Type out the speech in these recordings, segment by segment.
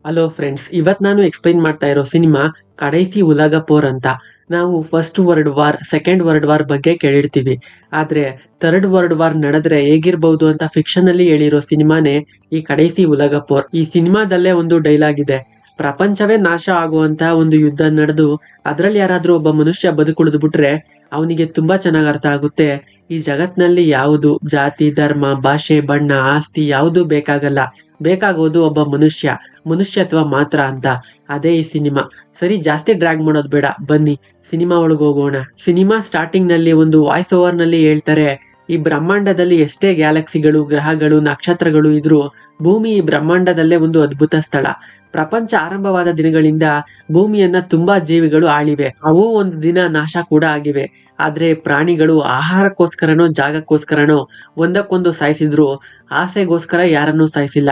Hello friends, ಇವತ್ ನಾನು explain ಮಾಡ್ತಾ ಇರೋ ಸಿನಿಮಾ ಕಡೈಸಿ ಉಲಗ ಪೋರ್ ಅಂತ. ನಾವು first world war, second world war ಬಗ್ಗೆ ಕೇಳಿರ್ತೀವಿ. ಆದ್ರೆ ಥರ್ಡ್ ವರ್ಲ್ಡ್ ವಾರ್ ನಡೆದ್ರೆ ಹೇಗಿರ್ಬಹುದು ಅಂತ ಫಿಕ್ಷನ್ ಅಲ್ಲಿ ಹೇಳಿರೋ ಸಿನಿಮಾನೇ ಈ ಕಡೈಸಿ ಉಲಗ ಪೋರ್. ಈ ಸಿನಿಮಾದಲ್ಲೇ ಒಂದು ಡೈಲಾಗ್ ಇದೆ: ಪ್ರಪಂಚವೇ ನಾಶ ಆಗುವಂತ ಒಂದು ಯುದ್ಧ ನಡೆದು ಅದ್ರಲ್ಲಿ ಯಾರಾದ್ರೂ ಒಬ್ಬ ಮನುಷ್ಯ ಬದುಕುಳಿದು ಬಿಟ್ರೆ ಅವನಿಗೆ ತುಂಬಾ ಚೆನ್ನಾಗ್ ಅರ್ಥ ಆಗುತ್ತೆ, ಈ ಜಗತ್ನಲ್ಲಿ ಯಾವುದು ಜಾತಿ, ಧರ್ಮ, ಭಾಷೆ, ಬಣ್ಣ, ಆಸ್ತಿ ಯಾವುದು ಬೇಕಾಗಲ್ಲ, ಬೇಕಾಗೋದು ಒಬ್ಬ ಮನುಷ್ಯತ್ವ ಮಾತ್ರ ಅಂತ. ಅದೇ ಈ ಸಿನಿಮಾ. ಸರಿ, ಜಾಸ್ತಿ ಡ್ರ್ಯಾಗ್ ಮಾಡೋದು ಬೇಡ, ಬನ್ನಿ ಸಿನಿಮಾ ಒಳಗೆ ಹೋಗೋಣ. ಸಿನಿಮಾ ಸ್ಟಾರ್ಟಿಂಗ್ ನಲ್ಲಿ ಒಂದು ವಾಯ್ಸ್ ಓವರ್ ನಲ್ಲಿ ಹೇಳ್ತಾರೆ, ಈ ಬ್ರಹ್ಮಾಂಡದಲ್ಲಿ ಎಷ್ಟೇ ಗ್ಯಾಲಕ್ಸಿಗಳು, ಗ್ರಹಗಳು, ನಕ್ಷತ್ರಗಳು ಇದ್ರೂ ಭೂಮಿ ಈ ಬ್ರಹ್ಮಾಂಡದಲ್ಲೇ ಒಂದು ಅದ್ಭುತ ಸ್ಥಳ. ಪ್ರಪಂಚ ಆರಂಭವಾದ ದಿನಗಳಿಂದ ಭೂಮಿಯನ್ನ ತುಂಬಾ ಜೀವಿಗಳು ಆಳಿವೆ. ಅವು ಒಂದು ದಿನ ನಾಶ ಕೂಡ ಆಗಿವೆ. ಆದ್ರೆ ಪ್ರಾಣಿಗಳು ಆಹಾರಕ್ಕೋಸ್ಕರನೋ ಜಾಗಕ್ಕೋಸ್ಕರನೋ ಒಂದಕ್ಕೊಂದು ಸಾಯಿಸಿದ್ರು, ಆಸೆಗೋಸ್ಕರ ಯಾರನ್ನೂ ಸಾಯಿಸಿಲ್ಲ.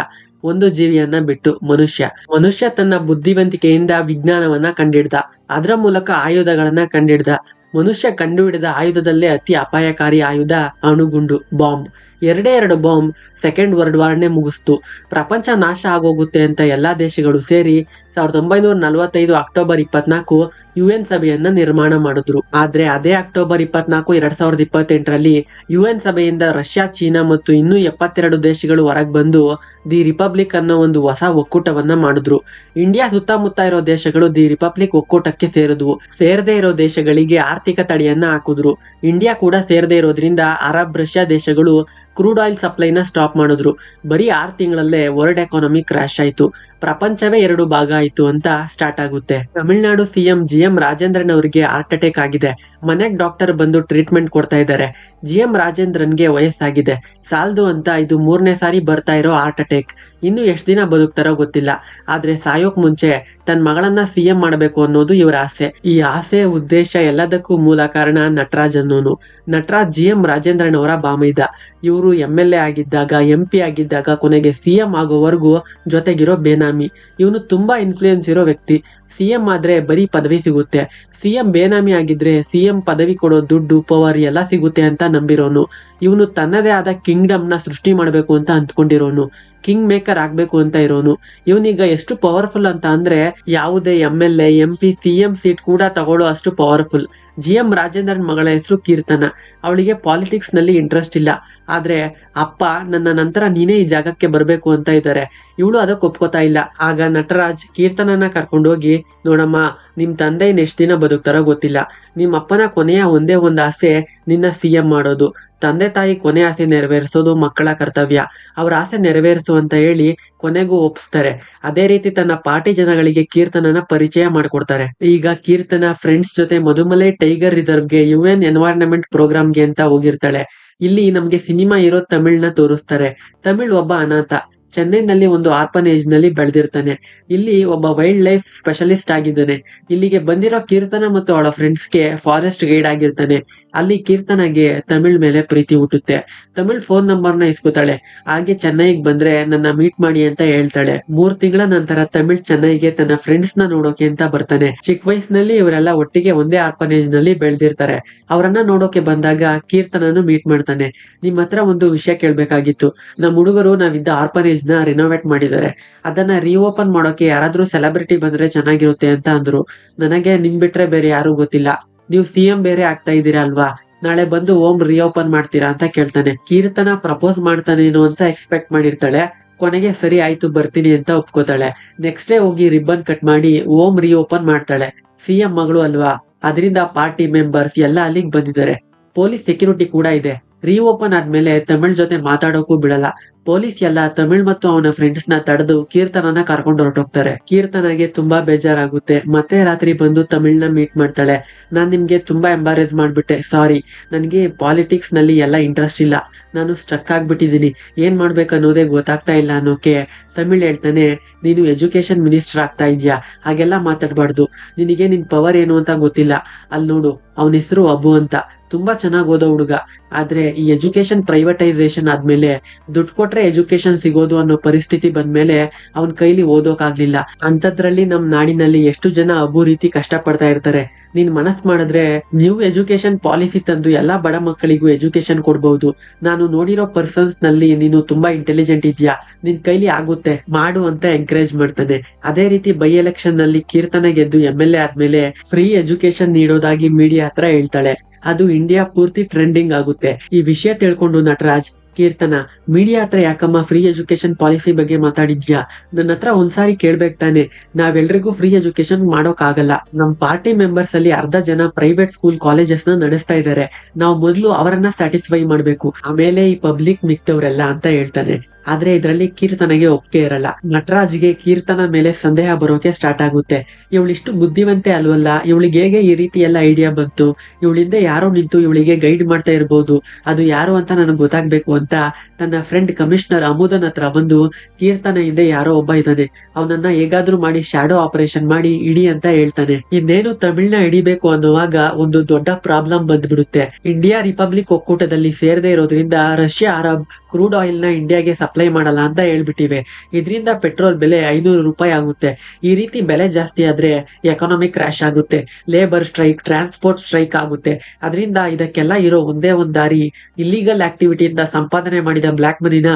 ಒಂದು ಜೀವಿಯನ್ನ ಬಿಟ್ಟು, ಮನುಷ್ಯ ತನ್ನ ಬುದ್ಧಿವಂತಿಕೆಯಿಂದ ವಿಜ್ಞಾನವನ್ನ ಕಂಡಿಡ್ದ. ಅದರ ಮೂಲಕ ಆಯುಧಗಳನ್ನ ಕಂಡಿಡ್ದ. ಮನುಷ್ಯ ಕಂಡುಹಿಡಿದ ಆಯುಧದಲ್ಲೇ ಅತಿ ಅಪಾಯಕಾರಿ ಆಯುಧ ಅಣುಗುಂಡು, ಬಾಂಬ್. ಎರಡೇ ಎರಡು ಬಾಂಬ್ ಸೆಕೆಂಡ್ ವರ್ಲ್ಡ್ ವಾರ್ನೇ ಮುಗಿಸ್ತು. ಪ್ರಪಂಚ ನಾಶ ಆಗೋಗುತ್ತೆ ಅಂತ ಎಲ್ಲಾ ದೇಶಗಳು ಸೇರಿ 1945 ಅಕ್ಟೋಬರ್ 24 UN ಸಭೆಯನ್ನ ನಿರ್ಮಾಣ ಮಾಡಿದ್ರು. ಆದ್ರೆ ಅದೇ ಅಕ್ಟೋಬರ್ 24, 2028ರಲ್ಲಿ UN ಸಭೆಯಿಂದ ರಷ್ಯಾ, ಚೀನಾ ಮತ್ತು ಇನ್ನೂ 72 ದೇಶಗಳು ಹೊರಗೆ ಬಂದು ದಿ ರಿಪಬ್ಲಿಕ್ ಅನ್ನೋ ಒಂದು ಹೊಸ ಒಕ್ಕೂಟವನ್ನ ಮಾಡಿದ್ರು. ಇಂಡಿಯಾ ಸುತ್ತಮುತ್ತ ಇರೋ ದೇಶಗಳು ದಿ ರಿಪಬ್ಲಿಕ್ ಒಕ್ಕೂಟಕ್ಕೆ ಸೇರಿದ್ವು. ಸೇರದೇ ಇರೋ ದೇಶಗಳಿಗೆ ಆರ್ಥಿಕ ತಡೆಯನ್ನ ಹಾಕಿದ್ರು. ಇಂಡಿಯಾ ಕೂಡ ಸೇರದೇ ಇರೋದ್ರಿಂದ ಅರಬ್, ರಷ್ಯಾ ದೇಶಗಳು ಕ್ರೂಡ್ ಆಯಿಲ್ ಸಪ್ಲೈನ ಸ್ಟಾಪ್ ಮಾಡಿದ್ರು. ಬರೀ 6 ತಿಂಗಳಲ್ಲೇ ವರ್ಲ್ಡ್ ಎಕಾನಮಿ ಕ್ರಾಶ್ ಆಯ್ತು. ಪ್ರಪಂಚವೇ 2 ಭಾಗ ಆಯ್ತು ಅಂತ ಸ್ಟಾರ್ಟ್ ಆಗುತ್ತೆ. ತಮಿಳುನಾಡು CM GM ರಾಜೇಂದ್ರನ್ ಅವರಿಗೆ ಹಾರ್ಟ್ ಅಟ್ಯಾಕ್ ಆಗಿದೆ. ಮನೆಗ್ ಡಾಕ್ಟರ್ ಬಂದು ಟ್ರೀಟ್ಮೆಂಟ್ ಕೊಡ್ತಾ ಇದ್ದಾರೆ. GM ರಾಜೇಂದ್ರನ್ಗೆ ವಯಸ್ಸಾಗಿದೆ, ಸಾಲ್ದು ಅಂತ ಇದು 3ನೇ ಸಾರಿ ಬರ್ತಾ ಇರೋ ಹಾರ್ಟ್ ಅಟ್ಯಾಕ್. ಇನ್ನು ಎಷ್ಟು ದಿನ ಬದುಕ್ತಾರೋ ಗೊತ್ತಿಲ್ಲ. ಆದ್ರೆ ಸಾಯೋಕ್ ಮುಂಚೆ ತನ್ನ ಮಗಳನ್ನ CM ಮಾಡಬೇಕು ಅನ್ನೋದು ಇವರ ಆಸೆ. ಈ ಆಸೆ, ಉದ್ದೇಶ ಎಲ್ಲದಕ್ಕೂ ಮೂಲ ಕಾರಣ ನಟರಾಜ್ ಅನ್ನೋನು. ನಟರಾಜ್ GM ರಾಜೇಂದ್ರನ್ ಅವರ ಬಾಮೈದ. ಇವರು MLA ಆಗಿದ್ದಾಗ, MP ಆಗಿದ್ದಾಗ, ಕೊನೆಗೆ CM ಆಗೋವರೆಗೂ ಜೊತೆಗಿರೋ ಬೇನಾಮಿ. ಇವನು ತುಂಬಾ ಇನ್ಫ್ಲೂಯೆನ್ಸ್ ಇರೋ ವ್ಯಕ್ತಿ. CM ಆದ್ರೆ ಬರೀ ಪದವಿ ಸಿಗುತ್ತೆ, CM ಬೇನಾಮಿ ಆಗಿದ್ರೆ CM ಪದವಿ ಕೊಡೋ ದುಡ್ಡು, ಪವರ್ ಎಲ್ಲ ಸಿಗುತ್ತೆ ಅಂತ ನಂಬಿರೋನು. ಇವನು ತನ್ನದೇ ಆದ ಕಿಂಗ್ಡಮ್ ನ ಸೃಷ್ಟಿ ಮಾಡ್ಬೇಕು ಅಂತ ಅಂದ್ಕೊಂಡಿರೋನು. ಕಿಂಗ್ ಮೇಕರ್ ಆಗ್ಬೇಕು ಅಂತ ಇರೋನು. ಇವನೀಗ ಎಷ್ಟು ಪವರ್ಫುಲ್ ಅಂತ ಅಂದ್ರೆ ಯಾವುದೇ MLA, MP, CM ಸೀಟ್ ಕೂಡ ತಗೊಳ್ಳೋ ಅಷ್ಟು ಪವರ್ಫುಲ್. GM ರಾಜೇಂದ್ರನ್ ಮಗಳ ಹೆಸರು ಕೀರ್ತನ. ಅವಳಿಗೆ ಪಾಲಿಟಿಕ್ಸ್ ನಲ್ಲಿ ಇಂಟ್ರೆಸ್ಟ್ ಇಲ್ಲ. ಆದ್ರೆ ಅಪ್ಪ ನನ್ನ ನಂತರ ನೀನೇ ಈ ಜಾಗಕ್ಕೆ ಬರ್ಬೇಕು ಅಂತ ಇದ್ದಾರೆ. ಇವಳು ಅದಕ್ಕೆ ಒಪ್ಕೋತಾ ಇಲ್ಲ. ಆಗ ನಟರಾಜ್ ಕೀರ್ತನನ್ನ ಕರ್ಕೊಂಡೋಗಿ, ನೋಡಮ್ಮ, ನಿಮ್ ತಂದೆ ಇನ್ ಎಷ್ಟ್ ದಿನ ಬದುಕ್ತಾರೋ ಗೊತ್ತಿಲ್ಲ. ನಿಮ್ ಅಪ್ಪನ ಕೊನೆಯ ಒಂದೇ ಒಂದ್ ಆಸೆ ನಿನ್ನ CM ಮಾಡೋದು. ತಂದೆ ತಾಯಿ ಕೊನೆ ಆಸೆ ನೆರವೇರಿಸೋದು ಮಕ್ಕಳ ಕರ್ತವ್ಯ. ಅವ್ರ ಆಸೆ ನೆರವೇರಿಸು ಅಂತ ಹೇಳಿ ಕೊನೆಗೂ ಒಪ್ಸ್ತಾರೆ. ಅದೇ ರೀತಿ ತನ್ನ ಪಾರ್ಟಿ ಜನಗಳಿಗೆ ಕೀರ್ತನನ ಪರಿಚಯ ಮಾಡ್ಕೊಡ್ತಾರೆ. ಈಗ ಕೀರ್ತನ ಫ್ರೆಂಡ್ಸ್ ಜೊತೆ ಮಧುಮಲೈ ಟೈಗರ್ ರಿಸರ್ವ್ಗೆ, UN ಎನ್ವೈರನ್ಮೆಂಟ್ ಪ್ರೋಗ್ರಾಮ್ಗೆ ಅಂತ ಹೋಗಿರ್ತಾಳೆ. ಇಲ್ಲಿ ನಮ್ಗೆ ಸಿನಿಮಾ ಇರೋ ತಮಿಳ್ನ ತೋರಿಸ್ತಾರೆ. ತಮಿಳ್ ಒಬ್ಬ ಅನಾಥ ಚೆನ್ನೈನಲ್ಲಿ ಒಂದು ಆರ್ಫನೇಜ್ ನಲ್ಲಿ ಬೆಳೆದಿರ್ತಾನೆ. ಇಲ್ಲಿ ಒಬ್ಬ ವೈಲ್ಡ್ ಲೈಫ್ ಸ್ಪೆಷಲಿಸ್ಟ್ ಆಗಿದ್ದಾನೆ. ಇಲ್ಲಿಗೆ ಬಂದಿರೋ ಕೀರ್ತನ ಮತ್ತು ಅವಳ ಫ್ರೆಂಡ್ಸ್ಗೆ ಫಾರೆಸ್ಟ್ ಗೈಡ್ ಆಗಿರ್ತಾನೆ. ಅಲ್ಲಿ ಕೀರ್ತನಗೆ ತಮಿಳ್ ಮೇಲೆ ಪ್ರೀತಿ ಹುಟ್ಟುತ್ತೆ. ತಮಿಳ್ ಫೋನ್ ನಂಬರ್ನ ಇಸ್ಕೊತಾಳೆ. ಹಾಗೆ ಚೆನ್ನೈಗೆ ಬಂದ್ರೆ ನನ್ನ ಮೀಟ್ ಮಾಡಿ ಅಂತ ಹೇಳ್ತಾಳೆ. 3 ತಿಂಗಳ ನಂತರ ತಮಿಳ್ ಚೆನ್ನೈಗೆ ತನ್ನ ಫ್ರೆಂಡ್ಸ್ ನ ನೋಡೋಕೆ ಅಂತ ಬರ್ತಾನೆ. ಚಿಕ್ಕ ವಯಸ್ಸಿನಲ್ಲಿ ಇವರೆಲ್ಲ ಒಟ್ಟಿಗೆ ಒಂದೇ ಆರ್ಫನೇಜ್ ನಲ್ಲಿ ಬೆಳೆದಿರ್ತಾರೆ. ಅವರನ್ನ ನೋಡೋಕೆ ಬಂದಾಗ ಕೀರ್ತನನು ಮೀಟ್ ಮಾಡ್ತಾನೆ. ನಿಮ್ ಹತ್ರ ಒಂದು ವಿಷಯ ಕೇಳ್ಬೇಕಾಗಿತ್ತು. ನಮ್ ಹುಡುಗರು ನಾವಿದ್ದ ಆರ್ಫನೇಜ್ ನ ರಿನೋವೇಟ್ ಮಾಡಿದ್ದಾರೆ. ಅದನ್ನ ರೀಓಪನ್ ಮಾಡೋಕೆ ಯಾರಾದ್ರೂ ಸೆಲೆಬ್ರಿಟಿ ಬಂದ್ರೆ ಚೆನ್ನಾಗಿರುತ್ತೆ ಅಂತ ಅಂದ್ರು. ನನಗೆ ನಿಮ್ ಬಿಟ್ರೆ ಬೇರೆ ಯಾರು ಗೊತ್ತಿಲ್ಲ. ನೀವು CM ಬೇರೆ ಆಗ್ತಾ ಇದ್ದೀರಾ ಅಲ್ವಾ, ನಾಳೆ ಬಂದು ಓಮ್ ರೀಓಪನ್ ಮಾಡ್ತೀರಾ ಅಂತ ಕೇಳ್ತಾನೆ. ಕೀರ್ತನ ಪ್ರಪೋಸ್ ಮಾಡ್ತಾನೇನೋ ಅಂತ ಎಕ್ಸ್ಪೆಕ್ಟ್ ಮಾಡಿರ್ತಾಳೆ. ಕೊನೆಗೆ ಸರಿ ಆಯ್ತು ಬರ್ತೀನಿ ಅಂತ ಒಪ್ಕೋತಾಳೆ. ನೆಕ್ಸ್ಟ್ ಡೇ ಹೋಗಿ ರಿಬ್ಬನ್ ಕಟ್ ಮಾಡಿ ಓಮ್ ರೀಓಪನ್ ಮಾಡ್ತಾಳೆ. CM ಮಗಳು ಅಲ್ವಾ, ಅದರಿಂದ ಪಾರ್ಟಿ ಮೆಂಬರ್ಸ್ ಎಲ್ಲ ಅಲ್ಲಿಗೆ ಬಂದಿದ್ದಾರೆ. ಪೊಲೀಸ್ ಸೆಕ್ಯೂರಿಟಿ ಕೂಡ ಇದೆ. ರೀಓಪನ್ ಆದ್ಮೇಲೆ ತಮಿಳ್ ಜೊತೆ ಮಾತಾಡೋಕು ಬಿಡಲ್ಲ. ಪೊಲೀಸ್ ಎಲ್ಲ ತಮಿಳ್ ಮತ್ತು ಅವನ ಫ್ರೆಂಡ್ಸ್ ನ ತಡೆದು ಕೀರ್ತನನ ಕರ್ಕೊಂಡು ಹೊರಟೋಗ್ತಾರೆ. ಕೀರ್ತನಗೆ ತುಂಬಾ ಬೇಜಾರಾಗುತ್ತೆ. ಮತ್ತೆ ರಾತ್ರಿ ಬಂದು ತಮಿಳ್ನ ಮೀಟ್ ಮಾಡ್ತಾಳೆ. ನಾನ್ ನಿಮ್ಗೆ ತುಂಬಾ ಎಂಬಾರೇಸ್ ಮಾಡ್ಬಿಟ್ಟೆ, ಸಾರಿ. ನನ್ಗೆ ಪಾಲಿಟಿಕ್ಸ್ ನಲ್ಲಿ ಎಲ್ಲ ಇಂಟ್ರೆಸ್ಟ್ ಇಲ್ಲ. ನಾನು ಸ್ಟ್ರಕ್ ಆಗ್ಬಿಟ್ಟಿದೀನಿ. ಏನ್ ಮಾಡ್ಬೇಕನ್ನೋದೇ ಗೊತ್ತಾಗ್ತಾ ಇಲ್ಲ ಅನ್ನೋಕೆ ತಮಿಳ್ ಹೇಳ್ತಾನೆ, ನೀನು ಎಜುಕೇಶನ್ ಮಿನಿಸ್ಟರ್ ಆಗ್ತಾ ಇದ್ಯಾ, ಹಾಗೆಲ್ಲ ಮಾತಾಡ್ಬಾರ್ದು. ನಿನಗೆ ನಿನ್ ಪವರ್ ಏನು ಅಂತ ಗೊತ್ತಿಲ್ಲ. ಅಲ್ಲಿ ನೋಡು, ಅವನ ಹೆಸರು ಅಬು ಅಂತ, ತುಂಬಾ ಚೆನ್ನಾಗ್ ಓದೋ ಹುಡುಗ. ಆದ್ರೆ ಈ ಎಜುಕೇಶನ್ ಪ್ರೈವೇಟೈಸೇಷನ್ ಆದ್ಮೇಲೆ ದುಡ್ಡು ಕೊಟ್ರೆ ಕೊಟ್ರೆ ಎಜುಕೇಶನ್ ಸಿಗೋದು ಅನ್ನೋ ಪರಿಸ್ಥಿತಿ ಬಂದ್ಮೇಲೆ ಅವನ್ ಕೈಲಿ ಓದೋಕಾಗ್ಲಿಲ್ಲ. ಅಂತದ್ರಲ್ಲಿ ನಮ್ ನಾಡಿನಲ್ಲಿ ಎಷ್ಟು ಜನ ಅಬು ರೀತಿ ಕಷ್ಟ ಪಡ್ತಾ ಇರ್ತಾರೆ. ನೀನ್ ಮನಸ್ ಮಾಡಿದ್ರೆ ನ್ಯೂ ಎಜುಕೇಶನ್ ಪಾಲಿಸಿ ತಂದು ಎಲ್ಲಾ ಬಡ ಮಕ್ಕಳಿಗೂ ಎಜುಕೇಶನ್ ಕೊಡ್ಬಹುದು. ನಾನು ನೋಡಿರೋ ಪರ್ಸನ್ಸ್ ನಲ್ಲಿ ನೀನು ತುಂಬಾ ಇಂಟೆಲಿಜೆಂಟ್ ಇದ್ಯಾ, ನಿನ್ ಕೈಲಿ ಆಗುತ್ತೆ ಮಾಡು ಅಂತ ಎಂಕರೇಜ್ ಮಾಡ್ತಾನೆ. ಅದೇ ರೀತಿ ಬೈ ಎಲೆಕ್ಷನ್ ನಲ್ಲಿ ಕೀರ್ತನ ಗೆದ್ದು MLA ಆದ್ಮೇಲೆ ಫ್ರೀ ಎಜುಕೇಶನ್ ನೀಡೋದಾಗಿ ಮೀಡಿಯಾ ಹತ್ರ ಹೇಳ್ತಾಳೆ. ಅದು ಇಂಡಿಯಾ ಪೂರ್ತಿ ಟ್ರೆಂಡಿಂಗ್ ಆಗುತ್ತೆ. ಈ ವಿಷಯ ತಿಳ್ಕೊಂಡು ನಟರಾಜ್, ಕೀರ್ತನ, ಮೀಡಿಯಾ ಹತ್ರ ಯಾಕಮ್ಮ ಫ್ರೀ ಎಜುಕೇಶನ್ ಪಾಲಿಸಿ ಬಗ್ಗೆ ಮಾತಾಡಿದ್ಯಾ? ನನ್ನ ಹತ್ರ ಒಂದ್ಸಾರಿ ಕೇಳ್ಬೇಕ್ ತಾನೆ. ನಾವೆಲ್ರಿಗೂ ಫ್ರೀ ಎಜುಕೇಶನ್ ಮಾಡೋಕ್ ಆಗಲ್ಲ. ನಮ್ ಪಾರ್ಟಿ ಮೆಂಬರ್ಸ್ ಅಲ್ಲಿ ಅರ್ಧ ಜನ ಪ್ರೈವೇಟ್ ಸ್ಕೂಲ್ ಕಾಲೇಜಸ್ ನ ನಡೆಸ್ತಾ ಇದ್ದಾರೆ. ನಾವು ಮೊದ್ಲು ಅವರನ್ನ ಸ್ಯಾಟಿಸ್ಫೈ ಮಾಡ್ಬೇಕು, ಆಮೇಲೆ ಈ ಪಬ್ಲಿಕ್ ಮಿಕ್ತವ್ರೆಲ್ಲ ಅಂತ ಹೇಳ್ತಾನೆ. ಆದ್ರೆ ಇದ್ರಲ್ಲಿ ಕೀರ್ತನೆಗೆ ಒಪ್ಪಿಗೆ ಇರಲ್ಲ. ನಟರಾಜ್ಗೆ ಕೀರ್ತನ ಮೇಲೆ ಸಂದೇಹ ಬರೋಕೆ ಸ್ಟಾರ್ಟ್ ಆಗುತ್ತೆ. ಇವಳಿಷ್ಟು ಬುದ್ಧಿವಂತೆ ಅಲ್ವಲ್ಲ, ಇವಳಿಗೆ ಹೇಗೆ ಈ ರೀತಿ ಎಲ್ಲ ಐಡಿಯಾ ಬಂತು? ಇವಳಿಂದ ಯಾರೋ ನಿಂತು ಇವಳಿಗೆ ಗೈಡ್ ಮಾಡ್ತಾ ಇರ್ಬೋದು, ಅದು ಯಾರು ಅಂತ ನನಗೆ ಗೊತ್ತಾಗ್ಬೇಕು ಅಂತ ತನ್ನ ಫ್ರೆಂಡ್ ಕಮಿಷನರ್ ಅಮುದನ್ ಹತ್ರ ಬಂದು, ಕೀರ್ತನ ಹಿಂದೆ ಯಾರೋ ಒಬ್ಬ ಇದ್ದಾನೆ, ಅವನನ್ನ ಹೇಗಾದ್ರೂ ಮಾಡಿ ಶಾಡೋ ಆಪರೇಷನ್ ಮಾಡಿ ಇಡಿ ಅಂತ ಹೇಳ್ತಾನೆ. ಇನ್ನೇನು ತಮಿಳ್ನ ಹಿಡಿಬೇಕು ಅನ್ನುವಾಗ ಒಂದು ದೊಡ್ಡ ಪ್ರಾಬ್ಲಮ್ ಬಂದ್ಬಿಡುತ್ತೆ. ಇಂಡಿಯಾ ರಿಪಬ್ಲಿಕ್ ಒಕ್ಕೂಟದಲ್ಲಿ ಸೇರದೆ ಇರೋದ್ರಿಂದ ರಷ್ಯಾ ಅರಬ್ ಕ್ರೂಡ್ ಆಯಿಲ್ ನ ಇಂಡಿಯಾಗೆ ಸಪ್ಲೈ ಮಾಡಲ್ಲ ಅಂತ ಹೇಳ್ಬಿಟ್ಟಿವೆ. ಇದರಿಂದ ಪೆಟ್ರೋಲ್ ಬೆಲೆ 500 ರೂಪಾಯಿ ಆಗುತ್ತೆ. ಈ ರೀತಿ ಬೆಲೆ ಜಾಸ್ತಿ ಆದ್ರೆ ಎಕಾನಮಿಕ್ ಕ್ರಾಶ್ ಆಗುತ್ತೆ, ಲೇಬರ್ ಸ್ಟ್ರೈಕ್, ಟ್ರಾನ್ಸ್ಪೋರ್ಟ್ ಸ್ಟ್ರೈಕ್ ಆಗುತ್ತೆ. ಅದರಿಂದ ಇದಕ್ಕೆಲ್ಲ ಇರೋ ಒಂದೇ ಒಂದ್ ದಾರಿ, ಇಲ್ಲಿಗಲ್ ಆಕ್ಟಿವಿಟಿಯಿಂದ ಸಂಪಾದನೆ ಮಾಡಿದ ಬ್ಲಾಕ್ ಮನಿನ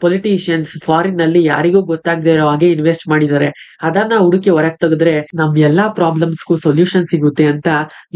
ಪೊಲಿಟಿಷಿಯನ್ಸ್ ಫಾರಿನ್ ನಲ್ಲಿ ಯಾರಿಗೂ ಗೊತ್ತಾಗದೇ ಇರೋ ಹಾಗೆ ಇನ್ವೆಸ್ಟ್ ಮಾಡಿದ್ದಾರೆ. ಅದನ್ನ ಹುಡುಕಿ ಹೊರಗೆ ತೆಗೆದ್ರೆ ನಮ್ ಎಲ್ಲಾ ಪ್ರಾಬ್ಲಮ್ಸ್ಗೂ ಸೊಲ್ಯೂಷನ್ ಸಿಗುತ್ತೆ ಅಂತ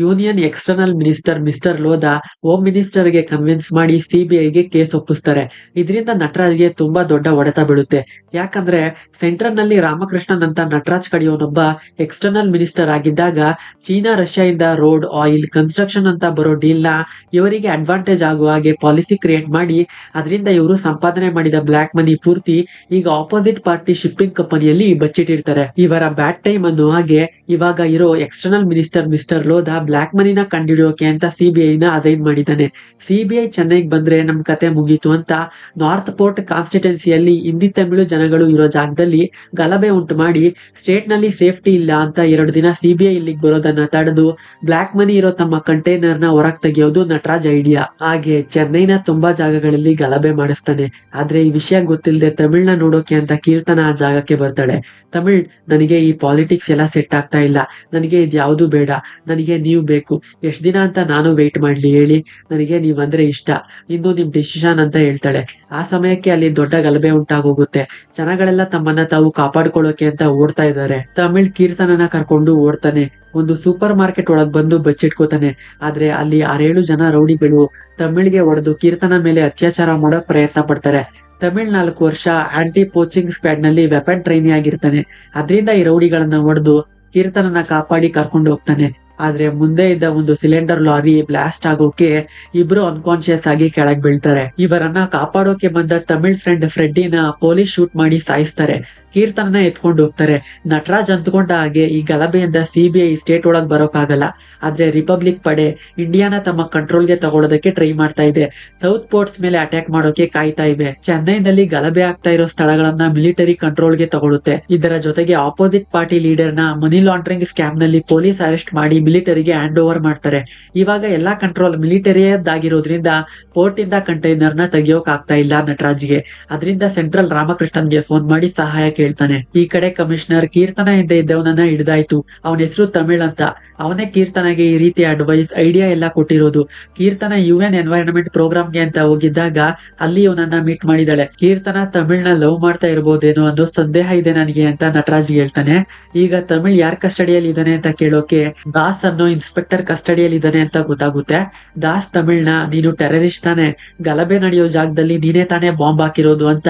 union external minister mister Lodha home minister ಗೆ ಕನ್ವಿನ್ಸ್ ಮಾಡಿ CBIಗೆ ಕೇಸ್ ಒಪ್ಪಿಸ್ತಾರೆ. ಇದರಿಂದ ನಟರಾಜ್ಗೆ ತುಂಬಾ ದೊಡ್ಡ ಹೊಡೆತ ಬೀಳುತ್ತೆ. ಯಾಕಂದ್ರೆ ಸೆಂಟ್ರಲ್ ನಲ್ಲಿ ರಾಮಕೃಷ್ಣನ್ ಅಂತ ನಟರಾಜ್ ಕಡಿಯೋನೊಬ್ಬ ಎಕ್ಸ್ಟರ್ನಲ್ ಮಿನಿಸ್ಟರ್ ಆಗಿದ್ದಾಗ ಚೀನಾ ರಷ್ಯಾದಿಂದ ರೋಡ್, ಆಯಿಲ್, ಕನ್ಸ್ಟ್ರಕ್ಷನ್ ಅಂತ ಬರೋ ಡೀಲ್ ನ ಇವರಿಗೆ ಅಡ್ವಾಂಟೇಜ್ ಆಗುವ ಹಾಗೆ ಪಾಲಿಸಿ ಕ್ರಿಯೇಟ್ ಮಾಡಿ ಅದರಿಂದ ಇವರು ಸಂಪಾದನೆ ಮಾಡಿದ ಬ್ಲಾಕ್ ಮನಿ ಪೂರ್ತಿ ಈಗ ಆಪೋಸಿಟ್ ಪಾರ್ಟಿ ಶಿಪ್ಪಿಂಗ್ ಕಂಪನಿಯಲ್ಲಿ ಬಚ್ಚಿಟ್ಟಿರ್ತಾರೆ. ಇವರ ಬ್ಯಾಡ್ ಟೈಮ್ ಅನ್ನೋ ಹಾಗೆ ಇವಾಗ ಇರೋ ಎಕ್ಸ್ಟರ್ನಲ್ ಮಿನಿಸ್ಟರ್ ಮಿಸ್ಟರ್ ಲೋದಾ ಬ್ಲಾಕ್ ಮನಿನ ಕಂಡಿಡಿಯೋಕೆ ಅಂತ CBI ನ ಅಸೈನ್ ಮಾಡಿದ್ದಾನೆ. CBI ಚೆನ್ನೈಗೆ ಬಂದ್ರೆ ನಮ್ ಕತೆ ಮುಗೀತು ಅಂತ ನಾರ್ತ್ ಪೋರ್ಟ್ ಕಾನ್ಸ್ಟಿಟ್ಯೂನ್ಸಿಯಲ್ಲಿ ಹಿಂದಿ ತಮಿಳು ಜನಗಳು ಇರೋ ಜಾಗದಲ್ಲಿ ಗಲಭೆ ಉಂಟು ಮಾಡಿ ಸ್ಟೇಟ್ ನಲ್ಲಿ ಸೇಫ್ಟಿ ಇಲ್ಲ ಅಂತ 2 ದಿನ CBI ಇಲ್ಲಿಗೆ ಬರೋದನ್ನ ತಡೆದು ಬ್ಲಾಕ್ ಮನಿ ಇರೋ ತಮ್ಮ ಕಂಟೈನರ್ ನ ಹೊರಗ್ ತೆಗೆಯೋದು ನಟರಾಜ್ ಐಡಿಯಾ. ಹಾಗೆ ಚೆನ್ನೈನ ತುಂಬಾ ಜಾಗಗಳಲ್ಲಿ ಗಲಭೆ ಮಾಡಿಸ್ತಾನೆ. ಆದ್ರೆ ಈ ವಿಷಯ ಗೊತ್ತಿಲ್ಲದೆ ತಮಿಳ್ನ ನೋಡೋಕೆ ಅಂತ ಕೀರ್ತನ ಆ ಜಾಗಕ್ಕೆ ಬರ್ತಾಳೆ. ತಮಿಳ್, ನನಗೆ ಈ ಪಾಲಿಟಿಕ್ಸ್ ಎಲ್ಲ ಸೆಟ್ ಆಗ್ತಾ ಇಲ್ಲ, ನನಗೆ ಇದ್ಯಾವುದು ಬೇಡ, ನನಗೆ ನೀವು ಬೇಕು. ಎಷ್ಟ್ ದಿನ ಅಂತ ನಾನು ವೇಟ್ ಮಾಡ್ಲಿ ಹೇಳಿ? ನನಗೆ ನೀವಂದ್ರೆ ಇಷ್ಟ, ಇನ್ನು ನಿಮ್ ಡಿಸಿಷನ್ ಅಂತ ಹೇಳ್ತಾಳೆ. ಆ ಸಮಯಕ್ಕೆ ಅಲ್ಲಿ ದೊಡ್ಡ ಗಲಭೆ ಉಂಟಾಗೋಗುತ್ತೆ. ಜನಗಳೆಲ್ಲ ತಮ್ಮನ್ನ ತಾವು ಕಾಪಾಡ್ಕೊಳ್ಳೋಕೆ ಅಂತ ಓಡ್ತಾ ಇದ್ದಾರೆ. ತಮಿಳ್ ಕೀರ್ತನನ ಕರ್ಕೊಂಡು ಓಡ್ತಾನೆ. ಒಂದು ಸೂಪರ್ ಮಾರ್ಕೆಟ್ ಒಳಗ್ ಬಂದು ಬಚ್ಚಿಟ್ಕೋತಾನೆ. ಆದ್ರೆ ಅಲ್ಲಿ 6-7 ಜನ ರೌಡಿಗಳು ತಮಿಳ್ಗೆ ಹೊಡೆದು ಕೀರ್ತನ ಮೇಲೆ ಅತ್ಯಾಚಾರ ಮಾಡೋ ಪ್ರಯತ್ನ ಪಡ್ತಾರೆ. ತಮಿಳ್ 4 ವರ್ಷ ಆಂಟಿ ಪೋಚಿಂಗ್ ಸ್ಕ್ವಾಡ್ ನಲ್ಲಿ ವೆಪನ್ ಟ್ರೈನಿ ಆಗಿರ್ತಾನೆ. ಅದ್ರಿಂದ ಈ ರೌಡಿಗಳನ್ನ ಹೊಡೆದು ಕೀರ್ತನನ್ನ ಕಾಪಾಡಿ ಕರ್ಕೊಂಡು ಹೋಗ್ತಾನೆ. ಆದ್ರೆ ಮುಂದೆ ಇದ್ದ ಒಂದು ಸಿಲಿಂಡರ್ ಲಾರಿ ಬ್ಲಾಸ್ಟ್ ಆಗೋಕೆ ಇಬ್ರು ಅನ್ಕಾನ್ಶಿಯಸ್ ಆಗಿ ಕೆಳಗ್ ಬೀಳ್ತಾರೆ. ಇವರನ್ನ ಕಾಪಾಡೋಕೆ ಬಂದ ತಮಿಳ್ ಫ್ರೆಂಡ್ ಫ್ರೆಡ್ಡಿನ ಪೊಲೀಸ್ ಶೂಟ್ ಮಾಡಿ ಸಾಯಿಸ್ತಾರೆ. ಕೀರ್ತನನ್ನ ಎತ್ಕೊಂಡು ಹೋಗ್ತಾರೆ. ನಟರಾಜ್ ಅಂದ್ಕೊಂಡ ಹಾಗೆ ಈ ಗಲಭೆಯಿಂದ CBI ಸ್ಟೇಟ್ ಒಳಗ್ ಬರೋಕಾಗಲ್ಲ. ಆದ್ರೆ ರಿಪಬ್ಲಿಕ್ ಪಡೆ ಇಂಡಿಯಾನ ತಮ್ಮ ಕಂಟ್ರೋಲ್ಗೆ ತಗೊಳ್ಳೋದಕ್ಕೆ ಟ್ರೈ ಮಾಡ್ತಾ ಇದೆ. ಸೌತ್ ಪೋರ್ಟ್ಸ್ ಮೇಲೆ ಅಟ್ಯಾಕ್ ಮಾಡೋಕೆ ಕಾಯ್ತಾ ಇವೆ. ಚೆನ್ನೈನಲ್ಲಿ ಗಲಭೆ ಆಗ್ತಾ ಇರೋ ಸ್ಥಳಗಳನ್ನ ಮಿಲಿಟರಿ ಕಂಟ್ರೋಲ್ಗೆ ತಗೊಳುತ್ತೆ. ಇದರ ಜೊತೆಗೆ ಆಪೋಸಿಟ್ ಪಾರ್ಟಿ ಲೀಡರ್ ನ ಮನಿ ಲಾಂಡ್ರಿಂಗ್ ಸ್ಕ್ಯಾಮ್ ನಲ್ಲಿ ಪೊಲೀಸ್ ಅರೆಸ್ಟ್ ಮಾಡಿ ಮಿಲಿಟರಿಗೆ ಹ್ಯಾಂಡ್ ಓವರ್ ಮಾಡ್ತಾರೆ. ಇವಾಗ ಎಲ್ಲಾ ಕಂಟ್ರೋಲ್ ಮಿಲಿಟರಿಯದ್ದಾಗಿರೋದ್ರಿಂದ ಪೋರ್ಟ್ ಇಂದ ಕಂಟೈನರ್ ನ ತೆಗಿಯೋಕ್ ಆಗ್ತಾ ಇಲ್ಲ ನಟರಾಜ್ಗೆ. ಅದರಿಂದ ಸೆಂಟ್ರಲ್ ರಾಮಕೃಷ್ಣನ್ಗೆ ಫೋನ್ ಮಾಡಿ ಸಹಾಯ ಕೇಳ್ತಾನೆ. ಈ ಕಡೆ ಕಮಿಷನರ್ ಕೀರ್ತನ ಹಿಂದೆ ಇದ್ದವನನ್ನ ಹಿಡಿದಾಯ್ತು. ಅವನ ಹೆಸರು ತಮಿಳ್ ಅಂತ. ಅವನೇ ಕೀರ್ತನಗೆ ಈ ರೀತಿ ಅಡ್ವೈಸ್ ಐಡಿಯಾ ಎಲ್ಲ ಕೊಟ್ಟಿರೋದು. ಕೀರ್ತನ UN ಎನ್ವೈರನ್ಮೆಂಟ್ ಪ್ರೋಗ್ರಾಮ್ಗೆ ಅಂತ ಹೋಗಿದ್ದಾಗ ಅಲ್ಲಿ ಇವನನ್ನ ಮೀಟ್ ಮಾಡಿದಾಳೆ. ಕೀರ್ತನ ತಮಿಳ್ನ ಲವ್ ಮಾಡ್ತಾ ಇರ್ಬೋದೇನೋ ಅನ್ನೋ ಸಂದೇಹ ಇದೆ ನನಗೆ ಅಂತ ನಟರಾಜ್ ಹೇಳ್ತಾನೆ. ಈಗ ತಮಿಳ್ ಯಾರ್ ಕಸ್ಟಡಿಯಲ್ಲಿ ಇದ್ದಾನೆ ಅಂತ ಕೇಳೋಕೆ ದಾಸ್ ಅನ್ನೋ ಇನ್ಸ್ಪೆಕ್ಟರ್ ಕಸ್ಟಡಿಯಲ್ಲಿ ಇದ್ದಾನೆ ಅಂತ ಗೊತ್ತಾಗುತ್ತೆ. ದಾಸ್ ತಮಿಳ್ನ, ನೀನು ಟೆರರಿಸ್ಟ್ ತಾನೆ, ಗಲಭೆ ನಡೆಯೋ ಜಾಗದಲ್ಲಿ ನೀನೇ ತಾನೇ ಬಾಂಬ್ ಹಾಕಿರೋದು ಅಂತ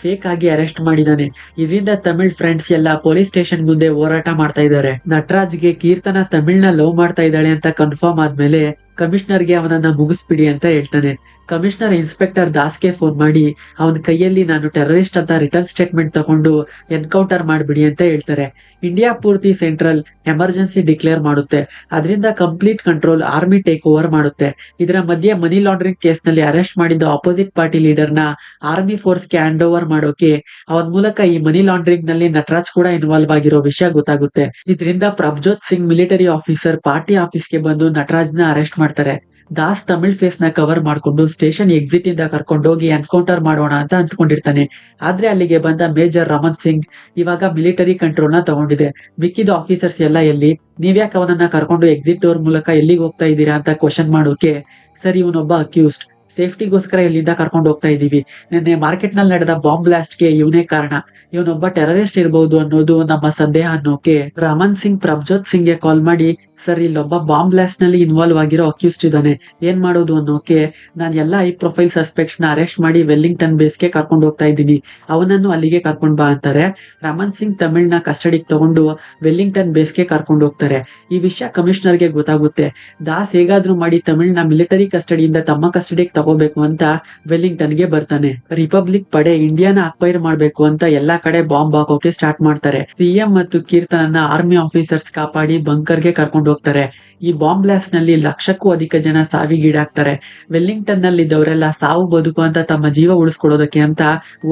ಫೇಕ್ ಆಗಿ ಅರೆಸ್ಟ್ ಮಾಡಿದಾನೆ. ಇದರಿಂದ ತಮಿಳ್ ಫ್ರೆಂಡ್ಸ್ ಎಲ್ಲ ಪೊಲೀಸ್ ಸ್ಟೇಷನ್ ಮುಂದೆ ಹೋರಾಟ ಮಾಡ್ತಾ ಇದ್ದಾರೆ. ನಟರಾಜ್ಗೆ ಕೀರ್ತನ ತಮಿಳ್ನ ಲವ್ ಮಾಡ್ತಾ ಇದ್ದಾಳೆ ಅಂತ ಕನ್ಫರ್ಮ್ ಆದ್ಮೇಲೆ ಕಮಿಷನರ್ಗೆ ಅವನನ್ನ ಮುಗಿಸ್ಬಿಡಿ ಅಂತ ಹೇಳ್ತಾನೆ. ಕಮಿಷನರ್ ಇನ್ಸ್ಪೆಕ್ಟರ್ ದಾಸ್ಗೆ ಫೋನ್ ಮಾಡಿ ಅವನ ಕೈಯಲ್ಲಿ ನಾನು ಟೆರರಿಸ್ಟ್ ಅಂತ ರಿಟರ್ನ್ ಸ್ಟೇಟ್ಮೆಂಟ್ ತಗೊಂಡು ಎನ್ಕೌಂಟರ್ ಮಾಡ್ಬಿಡಿ ಅಂತ ಹೇಳ್ತಾರೆ. ಇಂಡಿಯಾ ಪೂರ್ತಿ ಸೆಂಟ್ರಲ್ ಎಮರ್ಜೆನ್ಸಿ ಡಿಕ್ಲೇರ್ ಮಾಡುತ್ತೆ. ಅದರಿಂದ complete control army take over ಮಾಡುತ್ತೆ. ಇದರ ಮಧ್ಯೆ ಮನಿ ಲಾಂಡ್ರಿಂಗ್ ಕೇಸ್ ನಲ್ಲಿ ಅರೆಸ್ಟ್ ಮಾಡಿದ ಆಪೋಸಿಟ್ ಪಾರ್ಟಿ ಲೀಡರ್ ನ ಆರ್ಮಿ ಫೋರ್ಸ್ ಗೆ ಹ್ಯಾಂಡ್ ಓವರ್ ಮಾಡೋಕೆ ಅವನ ಮೂಲಕ ಈ ಮನಿ ಲಾಂಡ್ರಿಂಗ್ ನಲ್ಲಿ ನಟರಾಜ್ ಕೂಡ ಇನ್ವಾಲ್ವ್ ಆಗಿರೋ ವಿಷಯ ಗೊತ್ತಾಗುತ್ತೆ. ಇದರಿಂದ ಪ್ರಭ್ಜೋತ್ ಸಿಂಗ್ ಮಿಲಿಟರಿ ಆಫೀಸರ್ ಪಾರ್ಟಿ ಆಫೀಸ್ಗೆ ಬಂದು ನಟರಾಜ್ನ ಅರೆಸ್ಟ್ ಮಾಡ್ತಾರೆ. ದಾಸ್ ತಮಿಳ್ ಫೇಸ್ ನ ಕವರ್ ಮಾಡ್ಕೊಂಡು ಸ್ಟೇಷನ್ ಎಕ್ಸಿಟ್ ಇಂದ ಕರ್ಕೊಂಡೋಗಿ ಎನ್ಕೌಂಟರ್ ಮಾಡೋಣ ಅಂತ ಅಂದ್ಕೊಂಡಿರ್ತಾನೆ. ಆದ್ರೆ ಅಲ್ಲಿಗೆ ಬಂದ ಮೇಜರ್ ರಮನ್ ಸಿಂಗ್ ಇವಾಗ ಮಿಲಿಟರಿ ಕಂಟ್ರೋಲ್ ನ ತಗೊಂಡಿದೆ. ಮಿಕ್ಕಿದ ಆಫೀಸರ್ಸ್ ಎಲ್ಲ ಎಲ್ಲಿ, ನೀವ್ಯಾಕೆ ಅವನನ್ನ ಕರ್ಕೊಂಡು ಎಕ್ಸಿಟ್ ಡೋರ್ ಮೂಲಕ ಎಲ್ಲಿಗೆ ಹೋಗ್ತಾ ಇದ್ದೀರಾ ಅಂತ ಕ್ವಶನ್ ಮಾಡೋಕೆ, ಸರ್ ಇವನೊಬ್ಬ ಅಕ್ಯೂಸ್ಡ್, ಸೇಫ್ಟಿಗೋಸ್ಕರ ಇಲ್ಲಿಂದ ಕರ್ಕೊಂಡು ಹೋಗ್ತಾ ಇದೀವಿ. ನಿನ್ನೆ ಮಾರ್ಕೆಟ್ ನಲ್ಲಿ ನಡೆದ ಬಾಂಬ್ ಬ್ಲಾಸ್ಟ್ ಗೆ ಇವನೇ ಕಾರಣ, ಇವನೊಬ್ಬ ಟೆರರಿಸ್ಟ್ ಇರಬಹುದು ಅನ್ನೋದು ನಮ್ಮ ಸಂದೇಹ ಅನ್ನೋಕೆ ರಮನ್ ಸಿಂಗ್ ಪ್ರಭ್ಜೋತ್ ಸಿಂಗ್ ಗೆ ಕಾಲ್ ಮಾಡಿ, ಸರ್ ಇಲ್ಲೊಬ್ಬ ಬಾಂಬ್ ಬ್ಲಾಸ್ಟ್ ನಲ್ಲಿ ಇನ್ವಾಲ್ವ್ ಆಗಿರೋ ಅಕ್ಯೂಸ್ಡ್ ಇದ್ದಾನೆ, ಏನ್ ಮಾಡೋದು ಅನ್ನೋಕೆ, ನಾನು ಎಲ್ಲ ಹೈ ಪ್ರೊಫೈಲ್ ಸಸ್ಪೆಕ್ಟ್ಸ್ ನ ಅರೆಸ್ಟ್ ಮಾಡಿ ವೆಲ್ಲಿಂಗ್ಟನ್ ಬೇಸ್ಗೆ ಕರ್ಕೊಂಡು ಹೋಗ್ತಾ ಇದ್ದೀನಿ, ಅವನನ್ನು ಅಲ್ಲಿಗೆ ಕರ್ಕೊಂಡ್ ಬಾ ಅಂತಾರೆ. ರಮನ್ ಸಿಂಗ್ ತಮಿಳ್ನ ಕಸ್ಟಡಿಗೆ ತಗೊಂಡು ವೆಲ್ಲಿಂಗ್ಟನ್ ಬೇಸ್ಗೆ ಕರ್ಕೊಂಡು ಹೋಗ್ತಾರೆ. ಈ ವಿಷಯ ಕಮಿಷನರ್ಗೆ ಗೊತ್ತಾಗುತ್ತೆ. ದಾಸ್ ಹೇಗಾದ್ರೂ ಮಾಡಿ ತಮಿಳ್ನ ಮಿಲಿಟರಿ ಕಸ್ಟಡಿಯಿಂದ ತಮ್ಮ ಕಸ್ಟಡಿಗೆ ತಗೋಬೇಕು ಅಂತ ವೆಲ್ಲಿಂಗ್ಟನ್ಗೆ ಬರ್ತಾನೆ. ರಿಪಬ್ಲಿಕ್ ಪಡೆ ಇಂಡಿಯಾನ ಅಕ್ವೈರ್ ಮಾಡ್ಬೇಕು ಅಂತ ಎಲ್ಲಾ ಕಡೆ ಬಾಂಬ್ ಹಾಕೋಕೆ ಸ್ಟಾರ್ಟ್ ಮಾಡ್ತಾರೆ. ಸಿಎಂ ಮತ್ತು ಕೀರ್ತನನ್ನ ಆರ್ಮಿ ಆಫೀಸರ್ಸ್ ಕಾಪಾಡಿ ಬಂಕರ್ಗೆ ಕರ್ಕೊಂಡು ಹೋಗ್ತಾರೆ. ಈ ಬಾಂಬ್ ಬ್ಲಾಸ್ಟ್ ನಲ್ಲಿ ಲಕ್ಷಕ್ಕೂ ಅಧಿಕ ಜನ ಸಾವಿಗೀಡಾಗ್ತಾರೆ. ವೆಲ್ಲಿಂಗ್ಟನ್ ನಲ್ಲಿ ಇದ್ದವರೆಲ್ಲ ಸಾವು ಬದುಕು ಅಂತ ತಮ್ಮ ಜೀವ ಉಳಿಸ್ಕೊಳ್ಳೋದಕ್ಕೆ ಅಂತ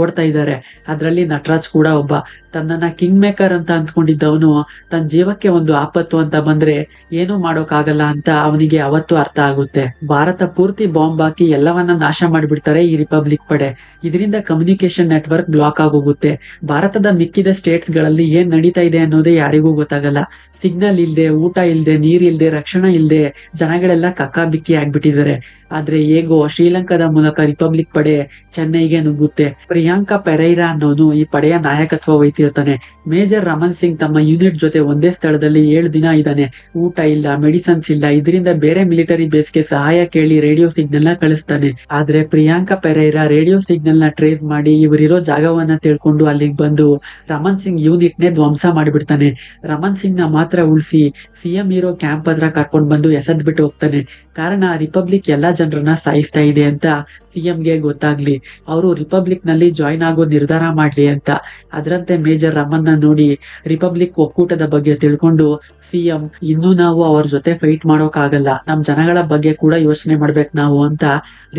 ಓಡ್ತಾ ಇದ್ದಾರೆ. ಅದ್ರಲ್ಲಿ ನಟರಾಜ್ ಕೂಡ ಒಬ್ಬ. ತನ್ನನ್ನ ಕಿಂಗ್ ಮೇಕರ್ ಅಂತ ಅಂದ್ಕೊಂಡಿದ್ದವನು ತನ್ನ ಜೀವಕ್ಕೆ ಒಂದು ಆಪತ್ತು ಅಂತ ಬಂದ್ರೆ ಏನೂ ಮಾಡೋಕ್ಕಾಗಲ್ಲ ಅಂತ ಅವನಿಗೆ ಅವತ್ತು ಅರ್ಥ ಆಗುತ್ತೆ. ಭಾರತ ಪೂರ್ತಿ ಬಾಂಬ್ ಹಾಕಿ ಎಲ್ಲವನ್ನ ನಾಶ ಮಾಡಿಬಿಡ್ತಾರೆ ಈ ರಿಪಬ್ಲಿಕ್ ಪಡೆ. ಇದರಿಂದ ಕಮ್ಯುನಿಕೇಶನ್ ನೆಟ್ವರ್ಕ್ ಬ್ಲಾಕ್ ಆಗೋಗುತ್ತೆ. ಭಾರತದ ಮಿಕ್ಕಿದ ಸ್ಟೇಟ್ಸ್ ಗಳಲ್ಲಿ ಏನ್ ನಡೀತಾ ಇದೆ ಅನ್ನೋದೇ ಯಾರಿಗೂ ಗೊತ್ತಾಗಲ್ಲ. ಸಿಗ್ನಲ್ ಇಲ್ದೆ, ಊಟ ಇಲ್ದೆ, ನೀರಿಲ್ದೆ, ರಕ್ಷಣೆ ಇಲ್ದೆ ಜನಗಳೆಲ್ಲ ಕಕ್ಕಾಬಿಕ್ಕಿ ಆಗ್ಬಿಟ್ಟಿದ್ದಾರೆ. ಆದ್ರೆ ಹೇಗೋ ಶ್ರೀಲಂಕಾದ ಮೂಲಕ ರಿಪಬ್ಲಿಕ್ ಪಡೆ ಚೆನ್ನೈಗೆ ನುಗ್ಗುತ್ತೆ. ಪ್ರಿಯಾಂಕಾ ಪೆರೈರಾ ಅನ್ನೋನು ಈ ಪಡೆಯ ನಾಯಕತ್ವ ವಹಿಸಿರ್ತಾನೆ. ಮೇಜರ್ ರಮನ್ ಸಿಂಗ್ ತಮ್ಮ ಯೂನಿಟ್ ಜೊತೆ ಒಂದೇ ಸ್ಥಳದಲ್ಲಿ 7 ದಿನ ಇದ್ದಾನೆ. ಊಟ ಇಲ್ಲ, ಮೆಡಿಸನ್ಸ್ ಇಲ್ಲ. ಇದರಿಂದ ಬೇರೆ ಮಿಲಿಟರಿ ಬೇಸ್ಗೆ ಸಹಾಯ ಕೇಳಿ ರೇಡಿಯೋ ಸಿಗ್ನಲ್ ನ ಕಳಿಸ್ತಾನೆ. ಆದ್ರೆ ಪ್ರಿಯಾಂಕಾ ಪೆರೈರಾ ರೇಡಿಯೋ ಸಿಗ್ನಲ್ ನ ಟ್ರೇಸ್ ಮಾಡಿ ಇವರಿರೋ ಜಾಗವನ್ನ ತಿಳ್ಕೊಂಡು ಅಲ್ಲಿಗೆ ಬಂದು ರಮನ್ ಸಿಂಗ್ ಯೂನಿಟ್ ನೇ ಧ್ವಂಸ ಮಾಡಿಬಿಡ್ತಾನೆ. ರಮನ್ ಸಿಂಗ್ ನ ಮಾತ್ರ ಉಳಿಸಿ ಸಿಎಂ ಇರೋ ಕ್ಯಾಂಪ್ ಹತ್ರ ಕರ್ಕೊಂಡ್ ಬಂದು ಎಸೆದ್ ಬಿಟ್ಟು ಹೋಗ್ತಾನೆ. ಕಾರಣ ರಿಪಬ್ಲಿಕ್ ಎಲ್ಲಾ ಜನರನ್ನ ಸಾಯಿಸ್ತಾ ಇದೆ ಅಂತ ಸಿಎಂಗೆ ಗೊತ್ತಾಗ್ಲಿ, ಅವರು ರಿಪಬ್ಲಿಕ್ ನಲ್ಲಿ ಜಾಯಿನ್ ಆಗೋ ನಿರ್ಧಾರ ಮಾಡ್ಲಿ ಅಂತ. ಅದರಂತೆ ಮೇಜರ್ ರಮನ್ನ ನೋಡಿ ರಿಪಬ್ಲಿಕ್ ಒಕ್ಕೂಟದ ಬಗ್ಗೆ ತಿಳ್ಕೊಂಡು ಸಿಎಂ, ಇನ್ನೂ ನಾವು ಅವ್ರ ಜೊತೆ ಫೈಟ್ ಮಾಡೋಕ್ಕಾಗಲ್ಲ, ನಮ್ ಜನಗಳ ಬಗ್ಗೆ ಕೂಡ ಯೋಚನೆ ಮಾಡ್ಬೇಕು ನಾವು ಅಂತ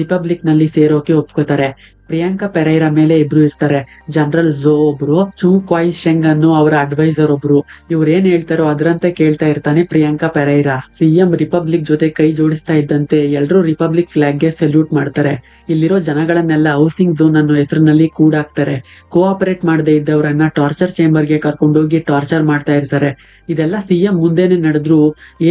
ರಿಪಬ್ಲಿಕ್ ನಲ್ಲಿ ಸೇರೋಕೆ ಒಪ್ಕೋತಾರೆ. ಪ್ರಿಯಾಂಕಾ ಪೆರೈರಾ ಮೇಲೆ ಇಬ್ರು ಇರ್ತಾರೆ. ಜನರಲ್ ಝೋ ಒಬ್ರು, ಚೂ ಕ್ವಾಯ್ ಶೆಂಗ್ ಅನ್ನೋ ಅವರ ಅಡ್ವೈಸರ್ ಒಬ್ರು. ಇವ್ರು ಏನ್ ಹೇಳ್ತಾರೋ ಅದ್ರಂತೆ ಕೇಳ್ತಾ ಇರ್ತಾನೆ ಪ್ರಿಯಾಂಕಾ ಪೆರೈರಾ. ಸಿಎಂ ರಿಪಬ್ಲಿಕ್ ಜೊತೆ ಕೈ ಜೋಡಿಸ್ತಾ ಇದ್ದಂತೆ ಎಲ್ರೂ ರಿಪಬ್ಲಿಕ್ ಫ್ಲಾಗ್ ಗೆ ಸಲ್ಯೂಟ್ ಮಾಡ್ತಾರೆ. ಇಲ್ಲಿರೋ ಜನಗಳನ್ನೆಲ್ಲ ಹೌಸಿಂಗ್ ಝೋನ್ ಅನ್ನೋ ಹೆಸರಿನಲ್ಲಿ ಕೂಡಾಕ್ತಾರೆ. ಕೋಆಪರೇಟ್ ಮಾಡದೇ ಇದ್ದವರನ್ನ ಟಾರ್ಚರ್ ಚೇಂಬರ್ ಗೆ ಕರ್ಕೊಂಡೋಗಿ ಟಾರ್ಚರ್ ಮಾಡ್ತಾ ಇರ್ತಾರೆ. ಇದೆಲ್ಲ ಸಿಎಂ ಮುಂದೆನೆ ನಡೆದ್ರು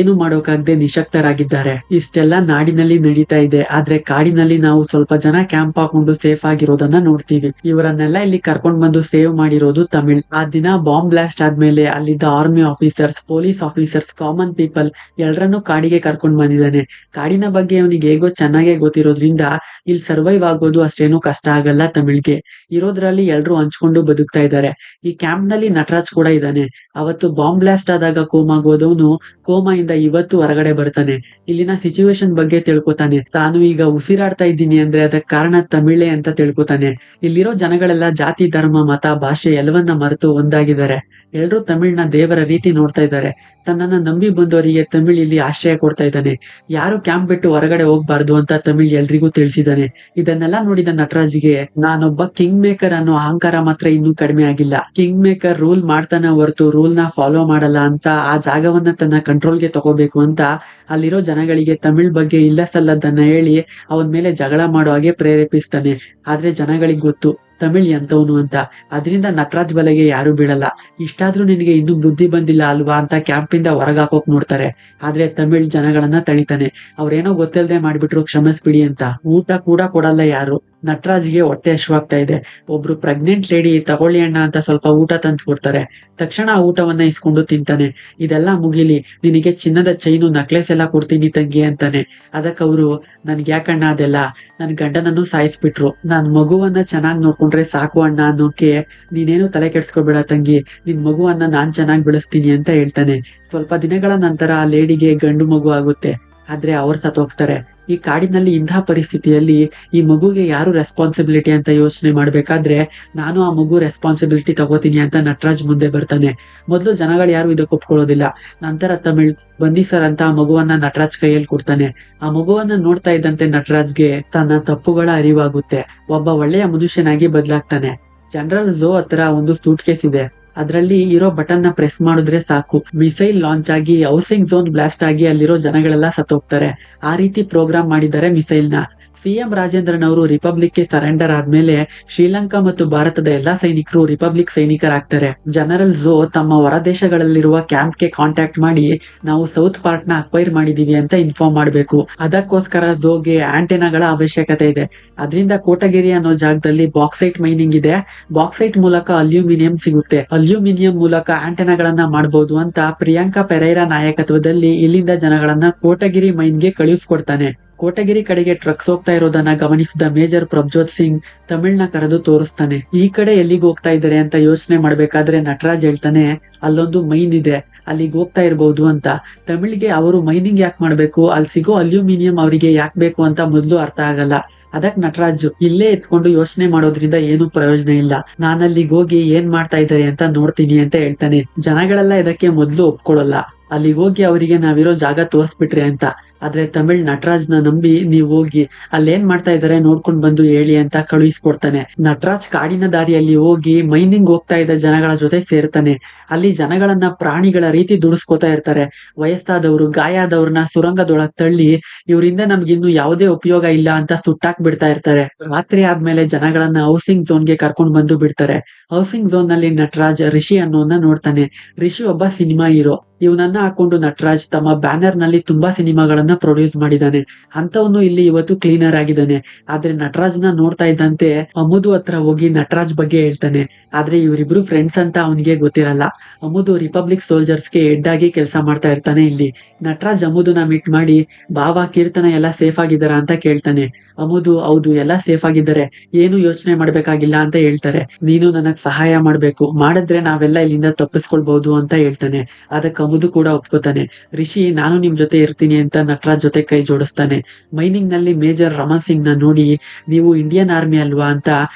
ಏನು ಮಾಡೋಕಾಗದೆ ನಿಶಕ್ತರಾಗಿದ್ದಾರೆ. ಇಷ್ಟೆಲ್ಲ ನಾಡಿನಲ್ಲಿ ನಡೀತಾ ಇದೆ. ಆದ್ರೆ ಕಾಡಿನಲ್ಲಿ ನಾವು ಸ್ವಲ್ಪ ಜನ ಕ್ಯಾಂಪ್ ಹಾಕೊಂಡು ಸೇಫ್ ಆಗಿರೋದನ್ನ ನೋಡ್ತೀವಿ. ಇವರನ್ನೆಲ್ಲ ಇಲ್ಲಿ ಕರ್ಕೊಂಡ್ ಬಂದು ಸೇವ್ ಮಾಡಿರೋದು ತಮಿಳ್. ಆ ದಿನ ಬಾಂಬ್ ಬ್ಲಾಸ್ಟ್ ಆದ್ಮೇಲೆ ಅಲ್ಲಿದ್ದ army officers, police officers, common people ಎಲ್ಲರನ್ನೂ ಕಾಡಿಗೆ ಕರ್ಕೊಂಡ್ ಬಂದಿದ್ದಾನೆ. ಕಾಡಿನ ಬಗ್ಗೆ ಅವನಿಗೆ ಹೇಗೋ ಚೆನ್ನಾಗೇ ಗೊತ್ತಿರೋದ್ರಿಂದ ಇಲ್ಲಿ ಸರ್ವೈವ್ ಆಗೋದು ಅಷ್ಟೇನು ಕಷ್ಟ ಆಗಲ್ಲ ತಮಿಳ್ಗೆ. ಇರೋದ್ರಲ್ಲಿ ಎಲ್ರು ಹಂಚ್ಕೊಂಡು ಬದುಕ್ತಾ ಇದ್ದಾರೆ. ಈ ಕ್ಯಾಂಪ್ ನಲ್ಲಿ ನಟರಾಜ್ ಕೂಡ ಇದ್ದಾನೆ. ಅವತ್ತು ಬಾಂಬ್ ಬ್ಲಾಸ್ಟ್ ಆದಾಗ ಕೋಮಾಗೋದವನು ಕೋಮಾಯಿಂದ ಇವತ್ತು ಹೊರಗಡೆ ಬರ್ತಾನೆ. ಇಲ್ಲಿನ ಸಿಚುವೇಶನ್ ಬಗ್ಗೆ ತಿಳ್ಕೊತಾನೆ. ತಾನು ಈಗ ಉಸಿರಾಡ್ತಾ ಇದ್ದೀನಿ ಅಂದ್ರೆ ಅದಕ್ಕೆ ಕಾರಣ ತಮಿಳೇ ಅಂತ ತಿಳ್ಕೊತಾನೆ. ಇಲ್ಲಿರೋ ಜನಗಳೆಲ್ಲ ಜಾತಿ, ಧರ್ಮ, ಮತ, ಭಾಷೆ ಎಲ್ಲವನ್ನ ಮರೆತು ಒಂದಾಗಿದ್ದಾರೆ. ಎಲ್ರೂ ತಮಿಳ್ನ ದೇವರ ರೀತಿ ನೋಡ್ತಾ ಇದ್ದಾರೆ. ತನ್ನನ್ನ ನಂಬಿ ಬಂದವರಿಗೆ ತಮಿಳ್ ಇಲ್ಲಿ ಆಶ್ರಯ ಕೊಡ್ತಾ ಇದ್ದಾನೆ. ಯಾರು ಕ್ಯಾಂಪ್ ಬಿಟ್ಟು ಹೊರಗಡೆ ಹೋಗ್ಬಾರ್ದು ಅಂತ ತಮಿಳ್ ಎಲ್ರಿಗೂ ತಿಳಿಸಿದ್ದಾನೆ. ಇದನ್ನೆಲ್ಲ ನೋಡಿದ ನಟರಾಜ್ಗೆ ನಾನೊಬ್ಬ ಕಿಂಗ್ ಮೇಕರ್ ಅನ್ನೋ ಅಹಂಕಾರ ಮಾತ್ರ ಇನ್ನೂ ಕಡಿಮೆ ಆಗಿಲ್ಲ. ಕಿಂಗ್ ಮೇಕರ್ ರೂಲ್ ಮಾಡ್ತಾನೆ ಹೊರತು ರೂಲ್ ನ ಫಾಲೋ ಮಾಡಲ್ಲ ಅಂತ ಆ ಜಾಗವನ್ನ ತನ್ನ ಕಂಟ್ರೋಲ್ಗೆ ತಗೋಬೇಕು ಅಂತ ಅಲ್ಲಿರೋ ಜನಗಳಿಗೆ ತಮಿಳ್ ಬಗ್ಗೆ ಇಲ್ಲ ಸಲ್ಲದನ್ನ ಹೇಳಿ ಅವನ್ ಮೇಲೆ ಜಗಳ ಮಾಡೋ ಹಾಗೆ ಪ್ರೇರೇಪಿಸ್ತಾನೆ. ಆದ್ರೆ ಜನಗಳಿಗೆ ಗೊತ್ತು ತಮಿಳ್ ಎಂತವನು ಅಂತ. ಅದರಿಂದ ನಟರಾಜ್ ಬಲೆಗೆ ಯಾರು ಬೀಳಲ್ಲ. ಇಷ್ಟಾದ್ರೂ ನಿನಗೆ ಇನ್ನೂ ಬುದ್ಧಿ ಬಂದಿಲ್ಲ ಅಲ್ವಾ ಅಂತ ಕ್ಯಾಂಪಿಂದ ಹೊರಗಾಕೋಕ್ ನೋಡ್ತಾರೆ. ಆದ್ರೆ ತಮಿಳ್ ಜನಗಳನ್ನ ತಳಿತಾನೆ. ಅವ್ರೇನೋ ಗೊತ್ತಿಲ್ಲದೆ ಮಾಡ್ಬಿಟ್ರು, ಕ್ಷಮಿಸ್ಬಿಡಿ ಅಂತ. ಊಟ ಕೂಡ ಕೊಡಲ್ಲ ಯಾರು. ನಟರಾಜ್ಗೆ ಹೊಟ್ಟೆ ಹಶ್ವಾಗ್ತಾ ಇದೆ. ಒಬ್ರು ಪ್ರೆಗ್ನೆಂಟ್ ಲೇಡಿ ತಗೊಳ್ಳಿ ಅಣ್ಣ ಅಂತ ಸ್ವಲ್ಪ ಊಟ ತಂದು ಕೊಡ್ತಾರೆ. ತಕ್ಷಣ ಆ ಊಟವನ್ನ ಇಸ್ಕೊಂಡು ತಿಂತಾನೆ. ಇದೆಲ್ಲ ಮುಗಿಲಿ, ನಿನಗೆ ಚಿನ್ನದ ಚೈನು, ನಕ್ಲೆಸ್ ಎಲ್ಲ ಕೊಡ್ತೀನಿ ತಂಗಿ ಅಂತಾನೆ. ಅದಕ್ಕೆ ಅವರು, ನನ್ಗೆ ಯಾಕಣ್ಣ ಅದೆಲ್ಲ, ನನ್ ಗಂಡನನ್ನು ಸಾಯಿಸ್ಬಿಟ್ರು, ನಾನ್ ಮಗುವನ್ನ ಚೆನ್ನಾಗಿ ನೋಡ್ಕೊಂಡ್ರೆ ಸಾಕು ಅಣ್ಣ ಅನ್ನೋಕೆ ನೀನೇನು ತಲೆ ಕೆಡ್ಸ್ಕೊಬೇಡ ತಂಗಿ, ನಿನ್ ಮಗುವನ್ನ ನಾನ್ ಚೆನ್ನಾಗಿ ಬೆಳೆಸ್ತೀನಿ ಅಂತ ಹೇಳ್ತಾನೆ. ಸ್ವಲ್ಪ ದಿನಗಳ ನಂತರ ಆ ಲೇಡಿಗೆ ಗಂಡು ಮಗು ಆಗುತ್ತೆ. ಆದ್ರೆ ಅವ್ರು ಸತ್ತೋಗ್ತಾರೆ. ಈ ಕಾಡಿನಲ್ಲಿ ಇಂತಹ ಪರಿಸ್ಥಿತಿಯಲ್ಲಿ ಈ ಮಗುಗೆ ಯಾರು ರೆಸ್ಪಾನ್ಸಿಬಿಲಿಟಿ ಅಂತ ಯೋಚನೆ ಮಾಡ್ಬೇಕಾದ್ರೆ ನಾನು ಆ ಮಗು ರೆಸ್ಪಾನ್ಸಿಬಿಲಿಟಿ ತಗೋತೀನಿ ಅಂತ ನಟರಾಜ್ ಮುಂದೆ ಬರ್ತಾನೆ. ಮೊದಲು ಜನಗಳು ಯಾರು ಇದಕ್ಕೆ ಒಪ್ಕೊಳ್ಳೋದಿಲ್ಲ. ನಂತರ ತಮಿಳ್, ಬನ್ನಿ ಸರ್ ಅಂತ ಆ ಮಗುವನ್ನ ನಟರಾಜ್ ಕೈಯಲ್ಲಿ ಕೊಡ್ತಾನೆ. ಆ ಮಗುವನ್ನ ನೋಡ್ತಾ ಇದ್ದಂತೆ ನಟರಾಜ್ಗೆ ತನ್ನ ತಪ್ಪುಗಳ ಅರಿವಾಗುತ್ತೆ. ಒಬ್ಬ ಒಳ್ಳೆಯ ಮನುಷ್ಯನಾಗಿ ಬದಲಾಗ್ತಾನೆ. ಜನರಲ್ ಝೋ ಹತ್ರ ಒಂದು ಸೂಟ್ ಕೇಸ್ ಇದೆ. ಅದರಲ್ಲಿ ಇರೋ ಬಟನ್ ನ ಪ್ರೆಸ್ ಮಾಡಿದ್ರೆ ಸಾಕು, ಮಿಸೈಲ್ ಲಾಂಚ್ ಆಗಿ ಹೌಸಿಂಗ್ ಝೋನ್ ಬ್ಲಾಸ್ಟ್ ಆಗಿ ಅಲ್ಲಿರೋ ಜನಗಳೆಲ್ಲ ಸತ್ತೋಗ್ತಾರೆ. ಆ ರೀತಿ ಪ್ರೋಗ್ರಾಮ್ ಮಾಡಿದ್ದಾರೆ ಮಿಸೈಲ್ ನ. ಸಿಎಂ ರಾಜೇಂದ್ರನ್ ಅವರು ರಿಪಬ್ಲಿಕ್ಗೆ ಸರೆಂಡರ್ ಆದ್ಮೇಲೆ ಶ್ರೀಲಂಕಾ ಮತ್ತು ಭಾರತದ ಎಲ್ಲಾ ಸೈನಿಕರು ರಿಪಬ್ಲಿಕ್ ಸೈನಿಕರಾಗ್ತಾರೆ. ಜನರಲ್ ಝೋ ತಮ್ಮ ಹೊರದೇಶಗಳಲ್ಲಿರುವ ಕ್ಯಾಂಪ್ಗೆ ಕಾಂಟ್ಯಾಕ್ಟ್ ಮಾಡಿ ನಾವು ಸೌತ್ ಪಾರ್ಟ್ ನ ಅಕ್ವೈರ್ ಮಾಡಿದೀವಿ ಅಂತ ಇನ್ಫಾರ್ಮ್ ಮಾಡಬೇಕು. ಅದಕ್ಕೋಸ್ಕರ ಝೋಗೆ ಆಂಟೆನಾಗಳ ಅವಶ್ಯಕತೆ ಇದೆ. ಅದರಿಂದ ಕೋಟಗಿರಿ ಅನ್ನೋ ಜಾಗದಲ್ಲಿ ಬಾಕ್ಸೈಟ್ ಮೈನಿಂಗ್ ಇದೆ. ಬಾಕ್ಸೈಟ್ ಮೂಲಕ ಅಲ್ಯೂಮಿನಿಯಂ ಸಿಗುತ್ತೆ. ಅಲ್ಯೂಮಿನಿಯಂ ಮೂಲಕ ಆಂಟೆನಾಗಳನ್ನ ಮಾಡಬಹುದು ಅಂತ ಪ್ರಿಯಾಂಕಾ ಪೆರೈರಾ ನಾಯಕತ್ವದಲ್ಲಿ ಇಲ್ಲಿಂದ ಜನಗಳನ್ನ ಕೋಟಗಿರಿ ಮೈನ್ಗೆ ಕಳುಹಿಸ್ಕೊಡ್ತಾನೆ. ಕೋಟಗಿರಿ ಕಡೆಗೆ ಟ್ರಕ್ಸ್ ಹೋಗ್ತಾ ಇರೋದನ್ನ ಗಮನಿಸಿದ ಮೇಜರ್ ಪ್ರಭ್ಜೋತ್ ಸಿಂಗ್ ತಮಿಳ್ನ ಕರೆದು ತೋರಿಸ್ತಾನೆ. ಈ ಕಡೆ ಎಲ್ಲಿಗೆ ಹೋಗ್ತಾ ಇದ್ದಾರೆ ಅಂತ ಯೋಚನೆ ಮಾಡ್ಬೇಕಾದ್ರೆ ನಟರಾಜ್ ಹೇಳ್ತಾನೆ, ಅಲ್ಲೊಂದು ಮೈನ್ ಇದೆ, ಅಲ್ಲಿಗೆ ಹೋಗ್ತಾ ಇರಬಹುದು ಅಂತ. ತಮಿಳ್ಗೆ ಅವರು ಮೈನಿಂಗ್ ಯಾಕೆ ಮಾಡ್ಬೇಕು, ಅಲ್ಲಿ ಸಿಗೋ ಅಲ್ಯೂಮಿನಿಯಂ ಅವರಿಗೆ ಯಾಕೆ ಬೇಕು ಅಂತ ಮೊದಲು ಅರ್ಥ ಆಗಲ್ಲ. ಅದಕ್ ನಟರಾಜ್ ಇಲ್ಲೇ ಎತ್ಕೊಂಡು ಯೋಚನೆ ಮಾಡೋದ್ರಿಂದ ಏನು ಪ್ರಯೋಜನ ಇಲ್ಲ, ನಾನಲ್ಲಿಗೆ ಹೋಗಿ ಏನ್ ಮಾಡ್ತಾ ಇದ್ದಾರೆ ಅಂತ ನೋಡ್ತೀನಿ ಅಂತ ಹೇಳ್ತಾನೆ. ಜನಗಳೆಲ್ಲ ಇದಕ್ಕೆ ಮೊದಲು ಒಪ್ಕೊಳ್ಳಲ್ಲ. ಅಲ್ಲಿಗೆ ಹೋಗಿ ಅವರಿಗೆ ನಾವಿರೋ ಜಾಗ ತೋರಿಸ್ಬಿಟ್ರಿ ಅಂತ. ಆದ್ರೆ ತಮಿಳ್ ನಟರಾಜ್ನ ನಂಬಿ ನೀವ್ ಹೋಗಿ ಅಲ್ಲೇನ್ ಮಾಡ್ತಾ ಇದಾರೆ ನೋಡ್ಕೊಂಡ್ ಬಂದು ಹೇಳಿ ಅಂತ ಕಳುಹಿಸ್ಕೊಡ್ತಾನೆ. ನಟರಾಜ್ ಕಾಡಿನ ದಾರಿಯಲ್ಲಿ ಹೋಗಿ ಮೈನಿಂಗ್ ಹೋಗ್ತಾ ಇದ್ದ ಜನಗಳ ಜೊತೆ ಸೇರ್ತಾನೆ. ಅಲ್ಲಿ ಜನಗಳನ್ನ ಪ್ರಾಣಿಗಳ ರೀತಿ ದುಡಿಸ್ಕೊತಾ ಇರ್ತಾರೆ. ವಯಸ್ಸಾದವರು, ಗಾಯ ಆದವ್ರನ್ನ ಸುರಂಗದೊಳಗ್ ತಳ್ಳಿ ಇವರಿಂದ ನಮ್ಗಿನ್ನು ಯಾವುದೇ ಉಪಯೋಗ ಇಲ್ಲ ಅಂತ ಸುಟ್ಟಾಕ್ ಬಿಡ್ತಾ ಇರ್ತಾರೆ. ರಾತ್ರಿ ಆದ್ಮೇಲೆ ಜನಗಳನ್ನ ಹೌಸಿಂಗ್ ಝೋನ್ಗೆ ಕರ್ಕೊಂಡ್ ಬಂದು ಬಿಡ್ತಾರೆ. ಹೌಸಿಂಗ್ ಝೋನ್ ನಲ್ಲಿ ನಟರಾಜ್ ರಿಷಿ ಅನ್ನೋನ್ನ ನೋಡ್ತಾನೆ. ರಿಷಿ ಒಬ್ಬ ಸಿನಿಮಾ ಹೀರೋ. ಇವನನ್ನ ಹಾಕೊಂಡು ನಟರಾಜ್ ತಮ್ಮ ಬ್ಯಾನರ್ ನಲ್ಲಿ ತುಂಬಾ ಸಿನಿಮಾಗಳನ್ನ ಪ್ರೊಡ್ಯೂಸ್ ಮಾಡಿದಾನೆ. ಅಂತವನು ಇಲ್ಲಿ ಇವತ್ತು ಕ್ಲೀನರ್ ಆಗಿದ್ದಾನೆ. ಆದ್ರೆ ನಟರಾಜ್ನ ನೋಡ್ತಾ ಇದ್ದಂತೆ ಅಮುದು ಹತ್ರ ಹೋಗಿ ನಟರಾಜ್ ಬಗ್ಗೆ ಹೇಳ್ತಾನೆ. ಆದ್ರೆ ಇವರಿಬ್ರು ಫ್ರೆಂಡ್ಸ್ ಅಂತ ಅವನಿಗೆ ಗೊತ್ತಿರಲ್ಲ. ಅಮುದು ರಿಪಬ್ಲಿಕ್ ಸೋಲ್ಜರ್ಸ್ಗೆ ಹೆಡ್ ಆಗಿ ಕೆಲಸ ಮಾಡ್ತಾ ಇರ್ತಾನೆ ಇಲ್ಲಿ. ನಟರಾಜ್ ಅಮುದುನ ಮೀಟ್ ಮಾಡಿ ಬಾವಾ ಕೀರ್ತನ ಎಲ್ಲ ಸೇಫ್ ಆಗಿದಾರ ಅಂತ ಕೇಳ್ತಾನೆ. ಅಮುದು ಹೌದು ಎಲ್ಲ ಸೇಫ್ ಆಗಿದ್ದಾರೆ, ಏನು ಯೋಚನೆ ಮಾಡ್ಬೇಕಾಗಿಲ್ಲ ಅಂತ ಹೇಳ್ತಾರೆ. ನೀನು ನನಗ್ ಸಹಾಯ ಮಾಡ್ಬೇಕು, ಮಾಡಿದ್ರೆ ನಾವೆಲ್ಲ ಇಲ್ಲಿಂದ ತಪ್ಪಿಸ್ಕೊಳ್ಬಹುದು ಅಂತ ಹೇಳ್ತಾನೆ. ಅದಕ್ಕೆ ಅಮುದು ಕೂಡ ಒಪ್ಕೋತಾನೆ. ರಿಷಿ ನಾನು ನಿಮ್ ಜೊತೆ ಇರ್ತೀನಿ ಅಂತ ನಟರಾಜ್ ಜೊತೆ ಕೈ ಜೋಡಿಸ್ತಾನೆ. ಮೈನಿಂಗ್ ನಲ್ಲಿ ಮೇಜರ್ ರಮನ್ ಸಿಂಗ್ ನ ನೋಡಿ ನೀವು ಇಂಡಿಯನ್ ಆರ್ಮಿ ಅಲ್ವಾ ಅಂತ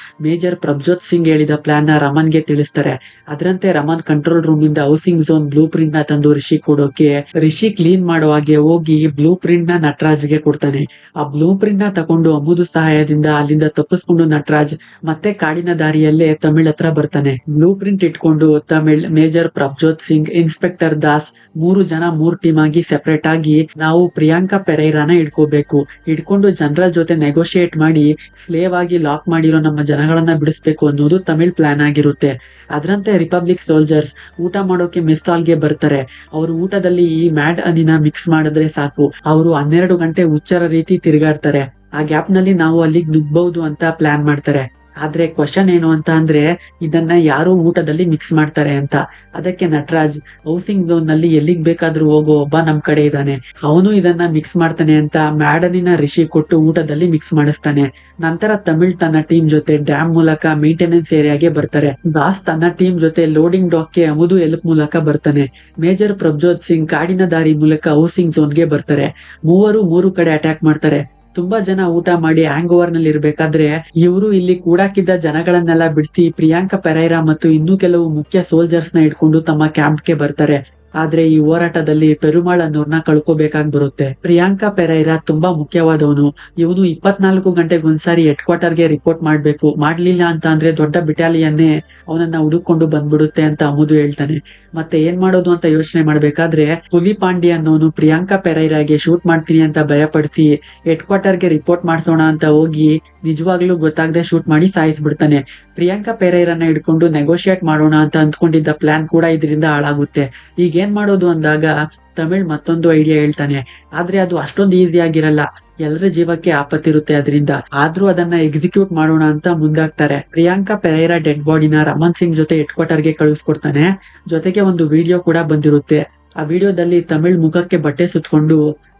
ಮೇಜರ್ ಪ್ರಭ್ಜೋತ್ ಸಿಂಗ್ ಹೇಳಿದ ಪ್ಲಾನ್ ನ ರಮನ್ಗೆ ತಿಳಿಸ್ತಾರೆ. ಅದರಂತೆ ರಮನ್ ಕಂಟ್ರೋಲ್ ರೂಮ್ ಇಂದ ಹೌಸಿಂಗ್ ಝೋನ್ ಬ್ಲೂ ಪ್ರಿಂಟ್ ನ ತಂದು ರಿಷಿ ಕೊಡೋಕೆ ರಿಷಿ ಕ್ಲೀನ್ ಮಾಡೋ ಹಾಗೆ ಹೋಗಿ ಬ್ಲೂ ಪ್ರಿಂಟ್ ನ ನಟರಾಜ್ಗೆ ಕೊಡ್ತಾನೆ. ಆ ಬ್ಲೂ ಪ್ರಿಂಟ್ ನ ತಕೊಂಡು ಅಮುದು ಸಹಾಯದಿಂದ ಅಲ್ಲಿಂದ ತಪ್ಪಿಸ್ಕೊಂಡು ನಟರಾಜ್ ಮತ್ತೆ ಕಾಡಿನ ದಾರಿಯಲ್ಲೇ ತಮಿಳ್ ಹತ್ರ ಬರ್ತಾನೆ. ಬ್ಲೂ ಪ್ರಿಂಟ್ ಇಟ್ಕೊಂಡು ತಮಿಳ್, ಮೇಜರ್ ಪ್ರಭ್ಜೋತ್ ಸಿಂಗ್, ಇನ್ಸ್ಪೆಕ್ಟರ್ ದಾಸ್ 3 ಜನ 3 ಟೀಮ್ ಆಗಿ ಸೆಪರೇಟ್ ಆಗಿ ನಾವು ಪ್ರಿಯಾಂಕಾ ಪೆರೈರಾನ ಇಟ್ಕೊಂಡು ಜನರಲ್ ಜೊತೆ ನೆಗೋಷಿಯೇಟ್ ಮಾಡಿ ಸ್ಲೇವ್ ಆಗಿ ಲಾಕ್ ಮಾಡಿರೋ ನಮ್ಮ ಜನಗಳನ್ನ ಬಿಡಿಸ್ಬೇಕು ಅನ್ನೋದು ತಮಿಳ್ ಪ್ಲಾನ್ ಆಗಿರುತ್ತೆ. ಅದರಂತೆ ರಿಪಬ್ಲಿಕ್ ಸೋಲ್ಜರ್ಸ್ ಊಟ ಮಾಡೋಕೆ ಮೆಸ್ ಹಾಲ್ಗೆ ಬರ್ತಾರೆ. ಅವರು ಊಟದಲ್ಲಿ ಈ ಮ್ಯಾಡ್ ಹನಿನ ಮಿಕ್ಸ್ ಮಾಡಿದ್ರೆ ಸಾಕು, ಅವರು 12 ಗಂಟೆ ಹುಚ್ಚರ ರೀತಿ ತಿರುಗಾಡ್ತಾರೆ. ಆ ಗ್ಯಾಪ್ ನಲ್ಲಿ ನಾವು ಅಲ್ಲಿಗೆ ನುಗ್ಬಹುದು ಅಂತ ಪ್ಲಾನ್ ಮಾಡ್ತಾರೆ. ಆದ್ರೆ ಕ್ವಶನ್ ಏನು ಅಂತ ಅಂದ್ರೆ ಇದನ್ನ ಯಾರು ಊಟದಲ್ಲಿ ಮಿಕ್ಸ್ ಮಾಡ್ತಾರೆ ಅಂತ. ಅದಕ್ಕೆ ನಟರಾಜ್ ಹೌಸಿಂಗ್ ಝೋನ್ ನಲ್ಲಿ ಎಲ್ಲಿಗ್ ಬೇಕಾದ್ರೂ ಹೋಗೋ ಒಬ್ಬ ನಮ್ ಕಡೆ ಇದ್ದಾನೆ, ಅವನು ಇದನ್ನ ಮಿಕ್ಸ್ ಮಾಡ್ತಾನೆ ಅಂತ ಮ್ಯಾಡನಿನ ರಿಷಿ ಕೊಟ್ಟು ಊಟದಲ್ಲಿ ಮಿಕ್ಸ್ ಮಾಡಿಸ್ತಾನೆ. ನಂತರ ತಮಿಳ್ ತನ್ನ ಟೀಮ್ ಜೊತೆ ಡ್ಯಾಮ್ ಮೂಲಕ ಮೇಂಟೆನೆನ್ಸ್ ಏರಿಯಾಗೆ ಬರ್ತಾರೆ. ದಾಸ್ ತನ್ನ ಟೀಮ್ ಜೊತೆ ಲೋಡಿಂಗ್ ಡಾಕ್ಗೆ ಅಮುದು ಎಲ್ಪ್ ಮೂಲಕ ಬರ್ತಾನೆ. ಮೇಜರ್ ಪ್ರಭ್ಜೋತ್ ಸಿಂಗ್ ಕಾಡಿನ ದಾರಿ ಮೂಲಕ ಹೌಸಿಂಗ್ ಝೋನ್ಗೆ ಬರ್ತಾರೆ. ಮೂವರು 3 ಕಡೆ ಅಟ್ಯಾಕ್ ಮಾಡ್ತಾರೆ. ತುಂಬಾ ಜನ ಊಟ ಮಾಡಿ ಹ್ಯಾಂಗ್ ಓವರ್ ನಲ್ಲಿ ಇರ್ಬೇಕಾದ್ರೆ ಇವರು ಇಲ್ಲಿ ಕೂಡಾಕಿದ್ದ ಜನಗಳನ್ನೆಲ್ಲ ಬಿಡಿಸಿ ಪ್ರಿಯಾಂಕಾ ಪೆರೈರಾ ಮತ್ತು ಇನ್ನೂ ಕೆಲವು ಮುಖ್ಯ ಸೋಲ್ಜರ್ಸ್ ನ ಇಟ್ಕೊಂಡು ತಮ್ಮ ಕ್ಯಾಂಪ್ಗೆ ಬರ್ತಾರೆ. ಆದ್ರೆ ಈ ಹೋರಾಟದಲ್ಲಿ ಪೆರುಮಾಳ್ ಅನ್ನೋರ್ನ ಕಳ್ಕೋಬೇಕಾಗಿ ಬರುತ್ತೆ. ಪ್ರಿಯಾಂಕಾ ಪೆರೈರಾ ತುಂಬಾ ಮುಖ್ಯವಾದವನು. ಇವನು 24 ಗಂಟೆಗೊಂದ್ಸಾರಿ ಹೆಡ್ ಕ್ವಾರ್ಟರ್ಗೆ ರಿಪೋರ್ಟ್ ಮಾಡ್ಬೇಕು, ಮಾಡ್ಲಿಲ್ಲ ಅಂತ ಅಂದ್ರೆ ದೊಡ್ಡ ಬಿಟಾಲಿಯನ್ನೇ ಅವನನ್ನ ಹುಡುಕೊಂಡು ಬಂದ್ಬಿಡುತ್ತೆ ಅಂತ ಅಮುದು ಹೇಳ್ತಾನೆ. ಮತ್ತೆ ಏನ್ ಮಾಡೋದು ಅಂತ ಯೋಚನೆ ಮಾಡ್ಬೇಕಾದ್ರೆ ಹುಲಿ ಪಾಂಡಿ ಅನ್ನೋನು ಪ್ರಿಯಾಂಕಾ ಪೆರೈರಾಗೆ ಶೂಟ್ ಮಾಡ್ತೀನಿ ಅಂತ ಭಯಪಡಿಸಿ ಹೆಡ್ ಕ್ವಾರ್ಟರ್ಗೆ ರಿಪೋರ್ಟ್ ಮಾಡ್ಸೋಣ ಅಂತ ಹೋಗಿ ನಿಜವಾಗ್ಲೂ ಗೊತ್ತಾಗದೆ ಶೂಟ್ ಮಾಡಿ ಸಾಯಿಸ್ಬಿಡ್ತಾನೆ. ಪ್ರಿಯಾಂಕಾ ಪೆರೈರಾನ ಹಿಡ್ಕೊಂಡು ನೆಗೋಷಿಯೇಟ್ ಮಾಡೋಣ ಅಂತ ಅಂದ್ಕೊಂಡಿದ್ದ ಪ್ಲಾನ್ ಕೂಡ ಇದರಿಂದ ಹಾಳಾಗುತ್ತೆ. ಈಗ ಏನ್ ಮಾಡೋದು ಅಂದಾಗ ತಮಿಳ್ ಮತ್ತೊಂದು ಐಡಿಯಾ ಹೇಳ್ತಾನೆ. ಆದ್ರೆ ಅದು ಅಷ್ಟೊಂದು ಈಸಿ ಆಗಿರಲ್ಲ, ಎಲ್ಲರ ಜೀವಕ್ಕೆ ಆಪತ್ತಿರುತ್ತೆ ಅದರಿಂದ. ಆದ್ರೂ ಅದನ್ನ ಎಕ್ಸಿಕ್ಯೂಟ್ ಮಾಡೋಣ ಅಂತ ಮುಂದಾಗ್ತಾರೆ. ಪ್ರಿಯಾಂಕಾ ಪೆರೈರಾ ಡೆಡ್ ಬಾಡಿನ ರಮನ್ ಸಿಂಗ್ ಜೊತೆ ಹೆಡ್ ಕ್ವಾರ್ಟರ್ಗೆ ಕಳಿಸ್ಕೊಡ್ತಾನೆ. ಜೊತೆಗೆ ಒಂದು ವಿಡಿಯೋ ಕೂಡ ಬಂದಿರುತ್ತೆ. ಆ ವಿಡಿಯೋದಲ್ಲಿ ತಮಿಳ್ ಮುಖಕ್ಕೆ ಬಟ್ಟೆ ಸುತ್ಕೊಂಡು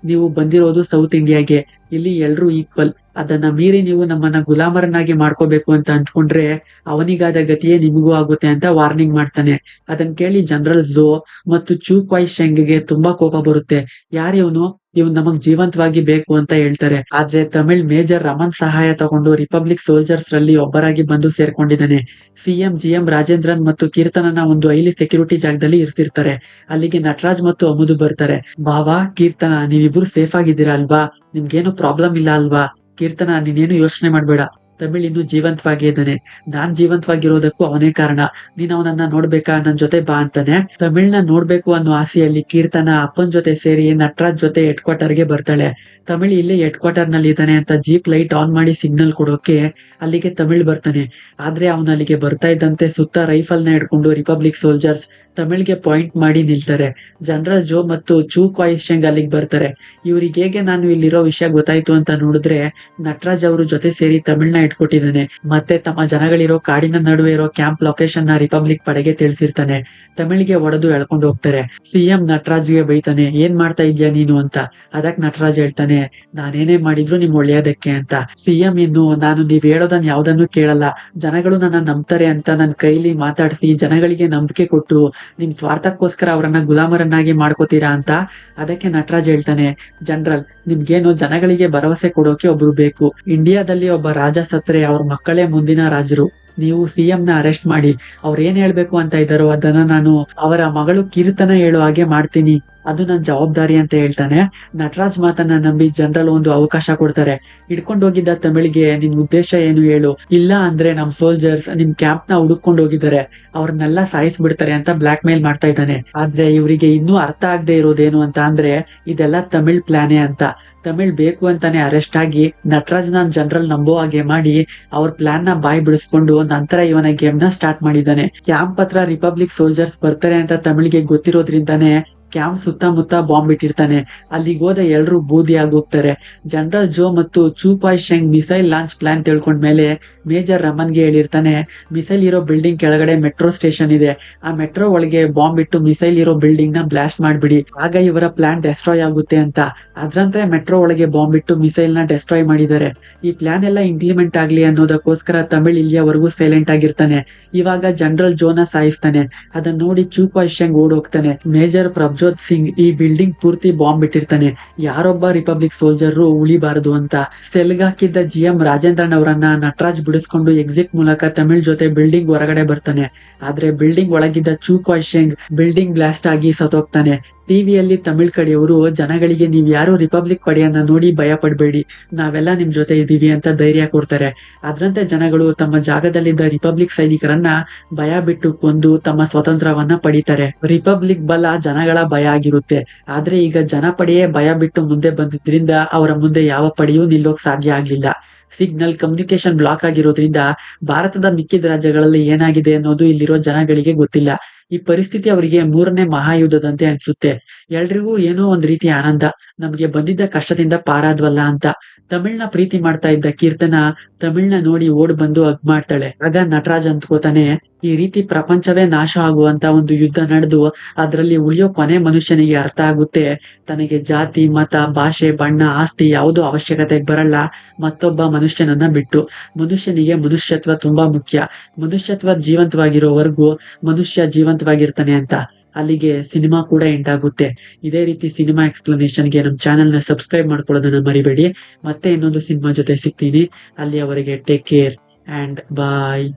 ನೀವು ಬಂದಿರೋದು ಸೌತ್ ಇಂಡಿಯಾಗೆ, ಇಲ್ಲಿ ಎಲ್ರೂ ಈಕ್ವಲ್, ಅದನ್ನ ಮೀರಿ ನೀವು ನಮ್ಮನ್ನ ಗುಲಾಮರನ್ನಾಗಿ ಮಾಡ್ಕೋಬೇಕು ಅಂತ ಅಂದ್ಕೊಂಡ್ರೆ ಅವನಿಗಾದ ಗತಿಯೇ ನಿಮಗೂ ಆಗುತ್ತೆ ಅಂತ ವಾರ್ನಿಂಗ್ ಮಾಡ್ತಾನೆ. ಅದನ್ನ ಕೇಳಿ ಜನರಲ್ ಝೋ ಮತ್ತು ಚೂ ಕ್ವೈ ಶೆಂಗ್ಗೆ ತುಂಬಾ ಕೋಪ ಬರುತ್ತೆ. ಯಾರಿವನು, ಇವ್ನು ನಮಗ್ ಜೀವಂತವಾಗಿ ಬೇಕು ಅಂತ ಹೇಳ್ತಾರೆ. ಆದ್ರೆ ತಮಿಳ್ ಮೇಜರ್ ರಮನ್ ಸಹಾಯ ತಗೊಂಡು ರಿಪಬ್ಲಿಕ್ ಸೋಲ್ಜರ್ಸ್ ರಲ್ಲಿ ಒಬ್ಬರಾಗಿ ಬಂದು ಸೇರ್ಕೊಂಡಿದ್ದಾನೆ. ಸಿಎಂ GM ರಾಜೇಂದ್ರನ್ ಮತ್ತು ಕೀರ್ತನನ ಒಂದು ಹೈಲಿ ಸೆಕ್ಯೂರಿಟಿ ಜಾಗದಲ್ಲಿ ಇರ್ತಿರ್ತಾರೆ. ಅಲ್ಲಿಗೆ ನಟರಾಜ್ ಮತ್ತು ಅಮುದು ಬರ್ತಾರೆ. ಬಾವಾ, ಕೀರ್ತನ ನೀವಿಬ್ರು ಸೇಫ್ ಆಗಿದ್ದೀರಾ ಅಲ್ವಾ, ನಿಮ್ಗೇನು ಪ್ರಾಬ್ಲಮ್ ಇಲ್ಲ ಅಲ್ವಾ? ಕೀರ್ತನ ನೀನೇನು ಯೋಚನೆ ಮಾಡ್ಬೇಡ, ತಮಿಳ್ ಇನ್ನು ಜೀವಂತವಾಗೇ ಇದ್ದಾನೆ. ನಾನ್ ಜೀವಂತವಾಗಿರೋದಕ್ಕೂ ಅವನೇ ಕಾರಣ. ನೀನ್ ಅವನನ್ನ ನೋಡ್ಬೇಕಾ, ನನ್ ಜೊತೆ ಬಾ ಅಂತಾನೆ. ತಮಿಳ್ನ ನೋಡ್ಬೇಕು ಅನ್ನೋ ಆಸೆಯಲ್ಲಿ ಕೀರ್ತನ ಅಪ್ಪನ್ ಜೊತೆ ಸೇರಿ ನಟರಾಜ್ ಜೊತೆ ಹೆಡ್ ಕ್ವಾರ್ಟರ್ಗೆ ಬರ್ತಾಳೆ. ತಮಿಳ್ ಇಲ್ಲಿ ಹೆಡ್ ಕ್ವಾರ್ಟರ್ ನಲ್ಲಿ ಇದ್ದಾನೆ ಅಂತ ಜೀಪ್ ಲೈಟ್ ಆನ್ ಮಾಡಿ ಸಿಗ್ನಲ್ ಕೊಡೋಕೆ ಅಲ್ಲಿಗೆ ತಮಿಳ್ ಬರ್ತಾನೆ. ಆದ್ರೆ ಅವನು ಅಲ್ಲಿಗೆ ಬರ್ತಾ ಇದ್ದಂತೆ ಸುತ್ತ ರೈಫಲ್ ನ ಹಿಡ್ಕೊಂಡು ರಿಪಬ್ಲಿಕ್ ಸೋಲ್ಜರ್ಸ್ ತಮಿಳ್ಗೆ ಪಾಯಿಂಟ್ ಮಾಡಿ ನಿಲ್ತಾರೆ. ಜನರಲ್ ಜೋ ಮತ್ತು ಚೂ ಕ್ವಾಯಿಶೆಂಗ್ ಅಲ್ಲಿಗೆ ಬರ್ತಾರೆ. ಇವ್ರಿಗೆ ಹೇಗೆ ನಾನು ಇಲ್ಲಿರೋ ವಿಷಯ ಗೊತ್ತಾಯ್ತು ಅಂತ ನೋಡಿದ್ರೆ ನಟರಾಜ್ ಅವ್ರ ಜೊತೆ ಸೇರಿ ತಮಿಳ್ನ ಇಟ್ಕೊಟ್ಟಿದ್ದಾನೆ. ಮತ್ತೆ ತಮ್ಮ ಜನಗಳಿರೋ ಕಾಡಿನ ನಡುವೆ ಇರೋ ಕ್ಯಾಂಪ್ ಲೊಕೇಶನ್ ನ ರಿಪಬ್ಲಿಕ್ ಪಡೆಗೆ ತಿಳಿಸಿರ್ತಾನೆ. ತಮಿಳಿಗೆ ಒಡೆದು ಎಳ್ಕೊಂಡು ಹೋಗ್ತಾರೆ. ಸಿಎಂ ನಟರಾಜ್ಗೆ ಬೈತಾನೆ, ಏನ್ ಮಾಡ್ತಾ ಇದ್ಯಾ ನೀನು ಅಂತ. ಅದಕ್ ನಟರಾಜ್ ಹೇಳ್ತಾನೆ, ನಾನೇನೇ ಮಾಡಿದ್ರು ನಿಮ್ ಒಳ್ಳೆಯದಕ್ಕೆ ಅಂತ. ಸಿಎಂ ಇನ್ನು, ನಾನು ನೀವ್ ಹೇಳೋದನ್ ಯಾವ್ದನ್ನು ಕೇಳಲ್ಲ, ಜನಗಳು ನನ್ನ ನಂಬ್ತಾರೆ ಅಂತ ನನ್ ಕೈಲಿ ಮಾತಾಡ್ಸಿ ಜನಗಳಿಗೆ ನಂಬಿಕೆ ಕೊಟ್ಟು ನಿಮ್ ಸ್ವಾರ್ಥಕ್ಕೋಸ್ಕರ ಅವರನ್ನ ಗುಲಾಮರನ್ನಾಗಿ ಮಾಡ್ಕೋತೀರಾ ಅಂತ. ಅದಕ್ಕೆ ನಟರಾಜ್ ಹೇಳ್ತಾನೆ, ಜನರಲ್, ನಿಮ್ಗೇನು ಜನಗಳಿಗೆ ಭರವಸೆ ಕೊಡೋಕೆ ಒಬ್ರು ಬೇಕು. ಇಂಡಿಯಾದಲ್ಲಿ ಒಬ್ಬ ರಾಜ ಸತ್ರೆ ಅವ್ರ ಮಕ್ಕಳೇ ಮುಂದಿನ ರಾಜರು. ನೀವು ಸಿಎಂ ನ ಅರೆಸ್ಟ್ ಮಾಡಿ ಅವ್ರ ಏನ್ ಹೇಳ್ಬೇಕು ಅಂತ ಇದ್ದಾರೋ ಅದನ್ನ ನಾನು ಅವರ ಮಗಳು ಕೀರ್ತನ ಹೇಳೋ ಹಾಗೆ ಮಾಡ್ತೀನಿ, ಅದು ನನ್ ಜವಾಬ್ದಾರಿ ಅಂತ ಹೇಳ್ತಾನೆ. ನಟರಾಜ್ ಮಾತನ್ನ ನಂಬಿ ಜನರಲ್ ಒಂದು ಅವಕಾಶ ಕೊಡ್ತಾರೆ. ಹಿಡ್ಕೊಂಡು ಹೋಗಿದ್ದ ತಮಿಳಿಗೆ, ನಿನ್ ಉದ್ದೇಶ ಏನು ಹೇಳು, ಇಲ್ಲ ಅಂದ್ರೆ ನಮ್ ಸೋಲ್ಜರ್ಸ್ ನಿಮ್ ಕ್ಯಾಂಪ್ ನ ಹುಡುಕೊಂಡು ಹೋಗಿದ್ದಾರೆ, ಅವ್ರನ್ನೆಲ್ಲ ಸಾಯಿಸ್ಬಿಡ್ತಾರೆ ಅಂತ ಬ್ಲಾಕ್ ಮೇಲ್ ಮಾಡ್ತಾ ಇದ್ದಾನೆ. ಆದ್ರೆ ಇವರಿಗೆ ಇನ್ನೂ ಅರ್ಥ ಆಗದೆ ಇರೋದೇನು ಅಂತ ಅಂದ್ರೆ ಇದೆಲ್ಲ ತಮಿಳ್ ಪ್ಲಾನೇ ಅಂತ. ತಮಿಳ್ ಬೇಕು ಅಂತಾನೆ ಅರೆಸ್ಟ್ ಆಗಿ ನಟರಾಜ್ ನಾನ್ ಜನರಲ್ ನಂಬೋ ಹಾಗೆ ಮಾಡಿ ಅವ್ರ ಪ್ಲಾನ್ ನ ಬಾಯ್ ಬಿಡಿಸ್ಕೊಂಡು ನಂತರ ಇವನ ಗೇಮ್ ನ ಸ್ಟಾರ್ಟ್ ಮಾಡಿದ್ದಾನೆ. ಕ್ಯಾಂಪ್ ಹತ್ರ ರಿಪಬ್ಲಿಕ್ ಸೋಲ್ಜರ್ಸ್ ಬರ್ತಾರೆ ಅಂತ ತಮಿಳ್ಗೆ ಗೊತ್ತಿರೋದ್ರಿಂದಾನೇ ಕ್ಯಾಂಪ್ ಸುತ್ತಮುತ್ತ ಬಾಂಬ್ ಇಟ್ಟಿರ್ತಾನೆ. ಅಲ್ಲಿಗೆ ಹೋದ ಎಲ್ರು ಬೂದಿ ಆಗೋಗ್ತಾರೆ. ಜನರಲ್ ಜೋ ಮತ್ತು Chu Kuaisheng missile launch plan ತಿಳ್ಕೊಂಡ್ಮೇಲೆ ಮೇಜರ್ ರಮನ್ಗೆ ಹೇಳಿರ್ತಾನೆ, ಮಿಸೈಲ್ ಇರೋ ಬಿಲ್ಡಿಂಗ್ ಕೆಳಗಡೆ ಮೆಟ್ರೋ ಸ್ಟೇಷನ್ ಇದೆ, ಆ ಮೆಟ್ರೋ ಒಳಗೆ ಬಾಂಬ್ ಇಟ್ಟು ಮಿಸೈಲ್ ಇರೋ ಬಿಲ್ಡಿಂಗ್ ನ ಬ್ಲಾಸ್ಟ್ ಮಾಡ್ಬಿಡಿ, ಆಗ ಇವರ ಪ್ಲಾನ್ ಡೆಸ್ಟ್ರಾಯ್ ಆಗುತ್ತೆ ಅಂತ. ಅದ್ರಂತೆ ಮೆಟ್ರೋ ಒಳಗೆ ಬಾಂಬ್ ಇಟ್ಟು ಮಿಸೈಲ್ ನ ಡೆಸ್ಟ್ರಾಯ್ ಮಾಡಿದ್ದಾರೆ. ಈ ಪ್ಲಾನ್ ಎಲ್ಲ ಇಂಪ್ಲಿಮೆಂಟ್ ಆಗ್ಲಿ ಅನ್ನೋದಕ್ಕೋಸ್ಕರ ತಮಿಳ್ ಇಲ್ಲಿಯವರೆಗೂ ಸೈಲೆಂಟ್ ಆಗಿರ್ತಾನೆ. ಇವಾಗ ಜನರಲ್ ಜೋನ ಸಾಯಿಸ್ತಾನೆ. ಅದನ್ನ ನೋಡಿ ಚೂ ಕ್ವಾಯಿಶೆಂಗ್ ಓಡೋಗ್ತಾನೆ. ಮೇಜರ್ ಪ್ರಭ್ಜೋತ್ ಸಿಂಗ್ ಈ ಬಿಲ್ಡಿಂಗ್ ಪೂರ್ತಿ ಬಾಂಬ್ ಇಟ್ಟಿರ್ತಾನೆ, ಯಾರೊಬ್ಬ ರಿಪಬ್ಲಿಕ್ ಸೋಲ್ಜರ್ ಉಳಿಬಾರದು ಅಂತ. ಸೆಲ್ಗಾಕಿದ್ದ GM ರಾಜೇಂದ್ರನ್ ಅವರನ್ನ ನಟರಾಜ್ ಬಿಡಿಸ್ಕೊಂಡು ಎಕ್ಸಿಟ್ ಮೂಲಕ ತಮಿಳ್ ಜೊತೆ ಬಿಲ್ಡಿಂಗ್ ಹೊರಗಡೆ ಬರ್ತಾನೆ. ಆದ್ರೆ ಬಿಲ್ಡಿಂಗ್ ಒಳಗಿದ್ದ ಚೂ ಕ್ವಾಯಿಶೆಂಗ್ ಬಿಲ್ಡಿಂಗ್ ಬ್ಲಾಸ್ಟ್ ಆಗಿ ಸತ್ತೋಗ್ತಾನೆ. ಟಿವಿಯಲ್ಲಿ ತಮಿಳ್ ಕಡೆಯವರು ಜನಗಳಿಗೆ ನೀವ್ ಯಾರು ರಿಪಬ್ಲಿಕ್ ಪಡೆಯನ್ನ ನೋಡಿ ಭಯ ಪಡ್ಬೇಡಿ, ನಾವೆಲ್ಲ ನಿಮ್ ಜೊತೆ ಇದೀವಿ ಅಂತ ಧೈರ್ಯ ಕೊಡ್ತಾರೆ. ಅದ್ರಂತೆ ಜನಗಳು ತಮ್ಮ ಜಾಗದಲ್ಲಿದ್ದ ರಿಪಬ್ಲಿಕ್ ಸೈನಿಕರನ್ನ ಭಯ ಬಿಟ್ಟು ಕೊಂದು ತಮ್ಮ ಸ್ವತಂತ್ರವನ್ನ ಪಡಿತಾರೆ. ರಿಪಬ್ಲಿಕ್ ಬಲ ಜನಗಳ ಭಯ ಆಗಿರುತ್ತೆ. ಆದ್ರೆ ಈಗ ಜನಪಡೆಯೇ ಭಯ ಬಿಟ್ಟು ಮುಂದೆ ಬಂದಿದ್ರಿಂದ ಅವರ ಮುಂದೆ ಯಾವ ಪಡೆಯೂ ನಿಲ್ಲೋಕ್ ಸಾಧ್ಯ ಆಗ್ಲಿಲ್ಲ. ಸಿಗ್ನಲ್ ಕಮ್ಯುನಿಕೇಶನ್ ಬ್ಲಾಕ್ ಆಗಿರೋದ್ರಿಂದ ಭಾರತದ ಮಿಕ್ಕಿದ ರಾಜ್ಯಗಳಲ್ಲಿ ಏನಾಗಿದೆ ಅನ್ನೋದು ಇಲ್ಲಿರೋ ಜನಗಳಿಗೆ ಗೊತ್ತಿಲ್ಲ. ಈ ಪರಿಸ್ಥಿತಿ ಅವರಿಗೆ 3ನೇ ಮಹಾಯುದ್ಧದಂತೆ ಅನ್ಸುತ್ತೆ. ಎಲ್ರಿಗೂ ಏನೋ ಒಂದ್ ರೀತಿ ಆನಂದ, ನಮ್ಗೆ ಬಂದಿದ್ದ ಕಷ್ಟದಿಂದ ಪಾರಾದ್ವಲ್ಲ ಅಂತ. ತಮಿಳ್ನ ಪ್ರೀತಿ ಮಾಡ್ತಾ ಇದ್ದ ಕೀರ್ತನ ತಮಿಳ್ನ ನೋಡಿ ಓಡ್ ಬಂದು ಹಗ್ ಮಾಡ್ತಾಳೆ. ಆಗ ನಟರಾಜ್ ಅಂದ್ಕೋತಾನೆ, ಈ ರೀತಿ ಪ್ರಪಂಚವೇ ನಾಶ ಆಗುವಂತ ಒಂದು ಯುದ್ಧ ನಡೆದು ಅದ್ರಲ್ಲಿ ಉಳಿಯೋ ಕೊನೆ ಮನುಷ್ಯನಿಗೆ ಅರ್ಥ ಆಗುತ್ತೆ, ತನಗೆ ಜಾತಿ, ಮತ, ಭಾಷೆ, ಬಣ್ಣ, ಆಸ್ತಿ ಯಾವುದೋ ಅವಶ್ಯಕತೆಗೆ ಬರಲ್ಲ ಮತ್ತೊಬ್ಬ ಮನುಷ್ಯನನ್ನ ಬಿಟ್ಟು. ಮನುಷ್ಯನಿಗೆ ಮನುಷ್ಯತ್ವ ತುಂಬಾ ಮುಖ್ಯ. ಮನುಷ್ಯತ್ವ ಜೀವಂತವಾಗಿರೋವರೆಗೂ ಮನುಷ್ಯ ಜೀವಂತವಾಗಿರ್ತಾನೆ ಅಂತ. ಅಲ್ಲಿಗೆ ಸಿನಿಮಾ ಕೂಡ ಎಂಡ್ ಆಗುತ್ತೆ. ಇದೇ ರೀತಿ ಸಿನಿಮಾ ಎಕ್ಸ್ಪ್ಲನೇಷನ್ಗೆ ನಮ್ಮ ಚಾನೆಲ್ ನ ಸಬ್ಸ್ಕ್ರೈಬ್ ಮಾಡ್ಕೊಳ್ಳೋದನ್ನ ಮರಿಬೇಡಿ. ಮತ್ತೆ ಇನ್ನೊಂದು ಸಿನಿಮಾ ಜೊತೆ ಸಿಗ್ತೀನಿ. ಅಲ್ಲಿಯವರೆಗೆ ಟೇಕ್ ಕೇರ್ ಅಂಡ್ ಬಾಯ್.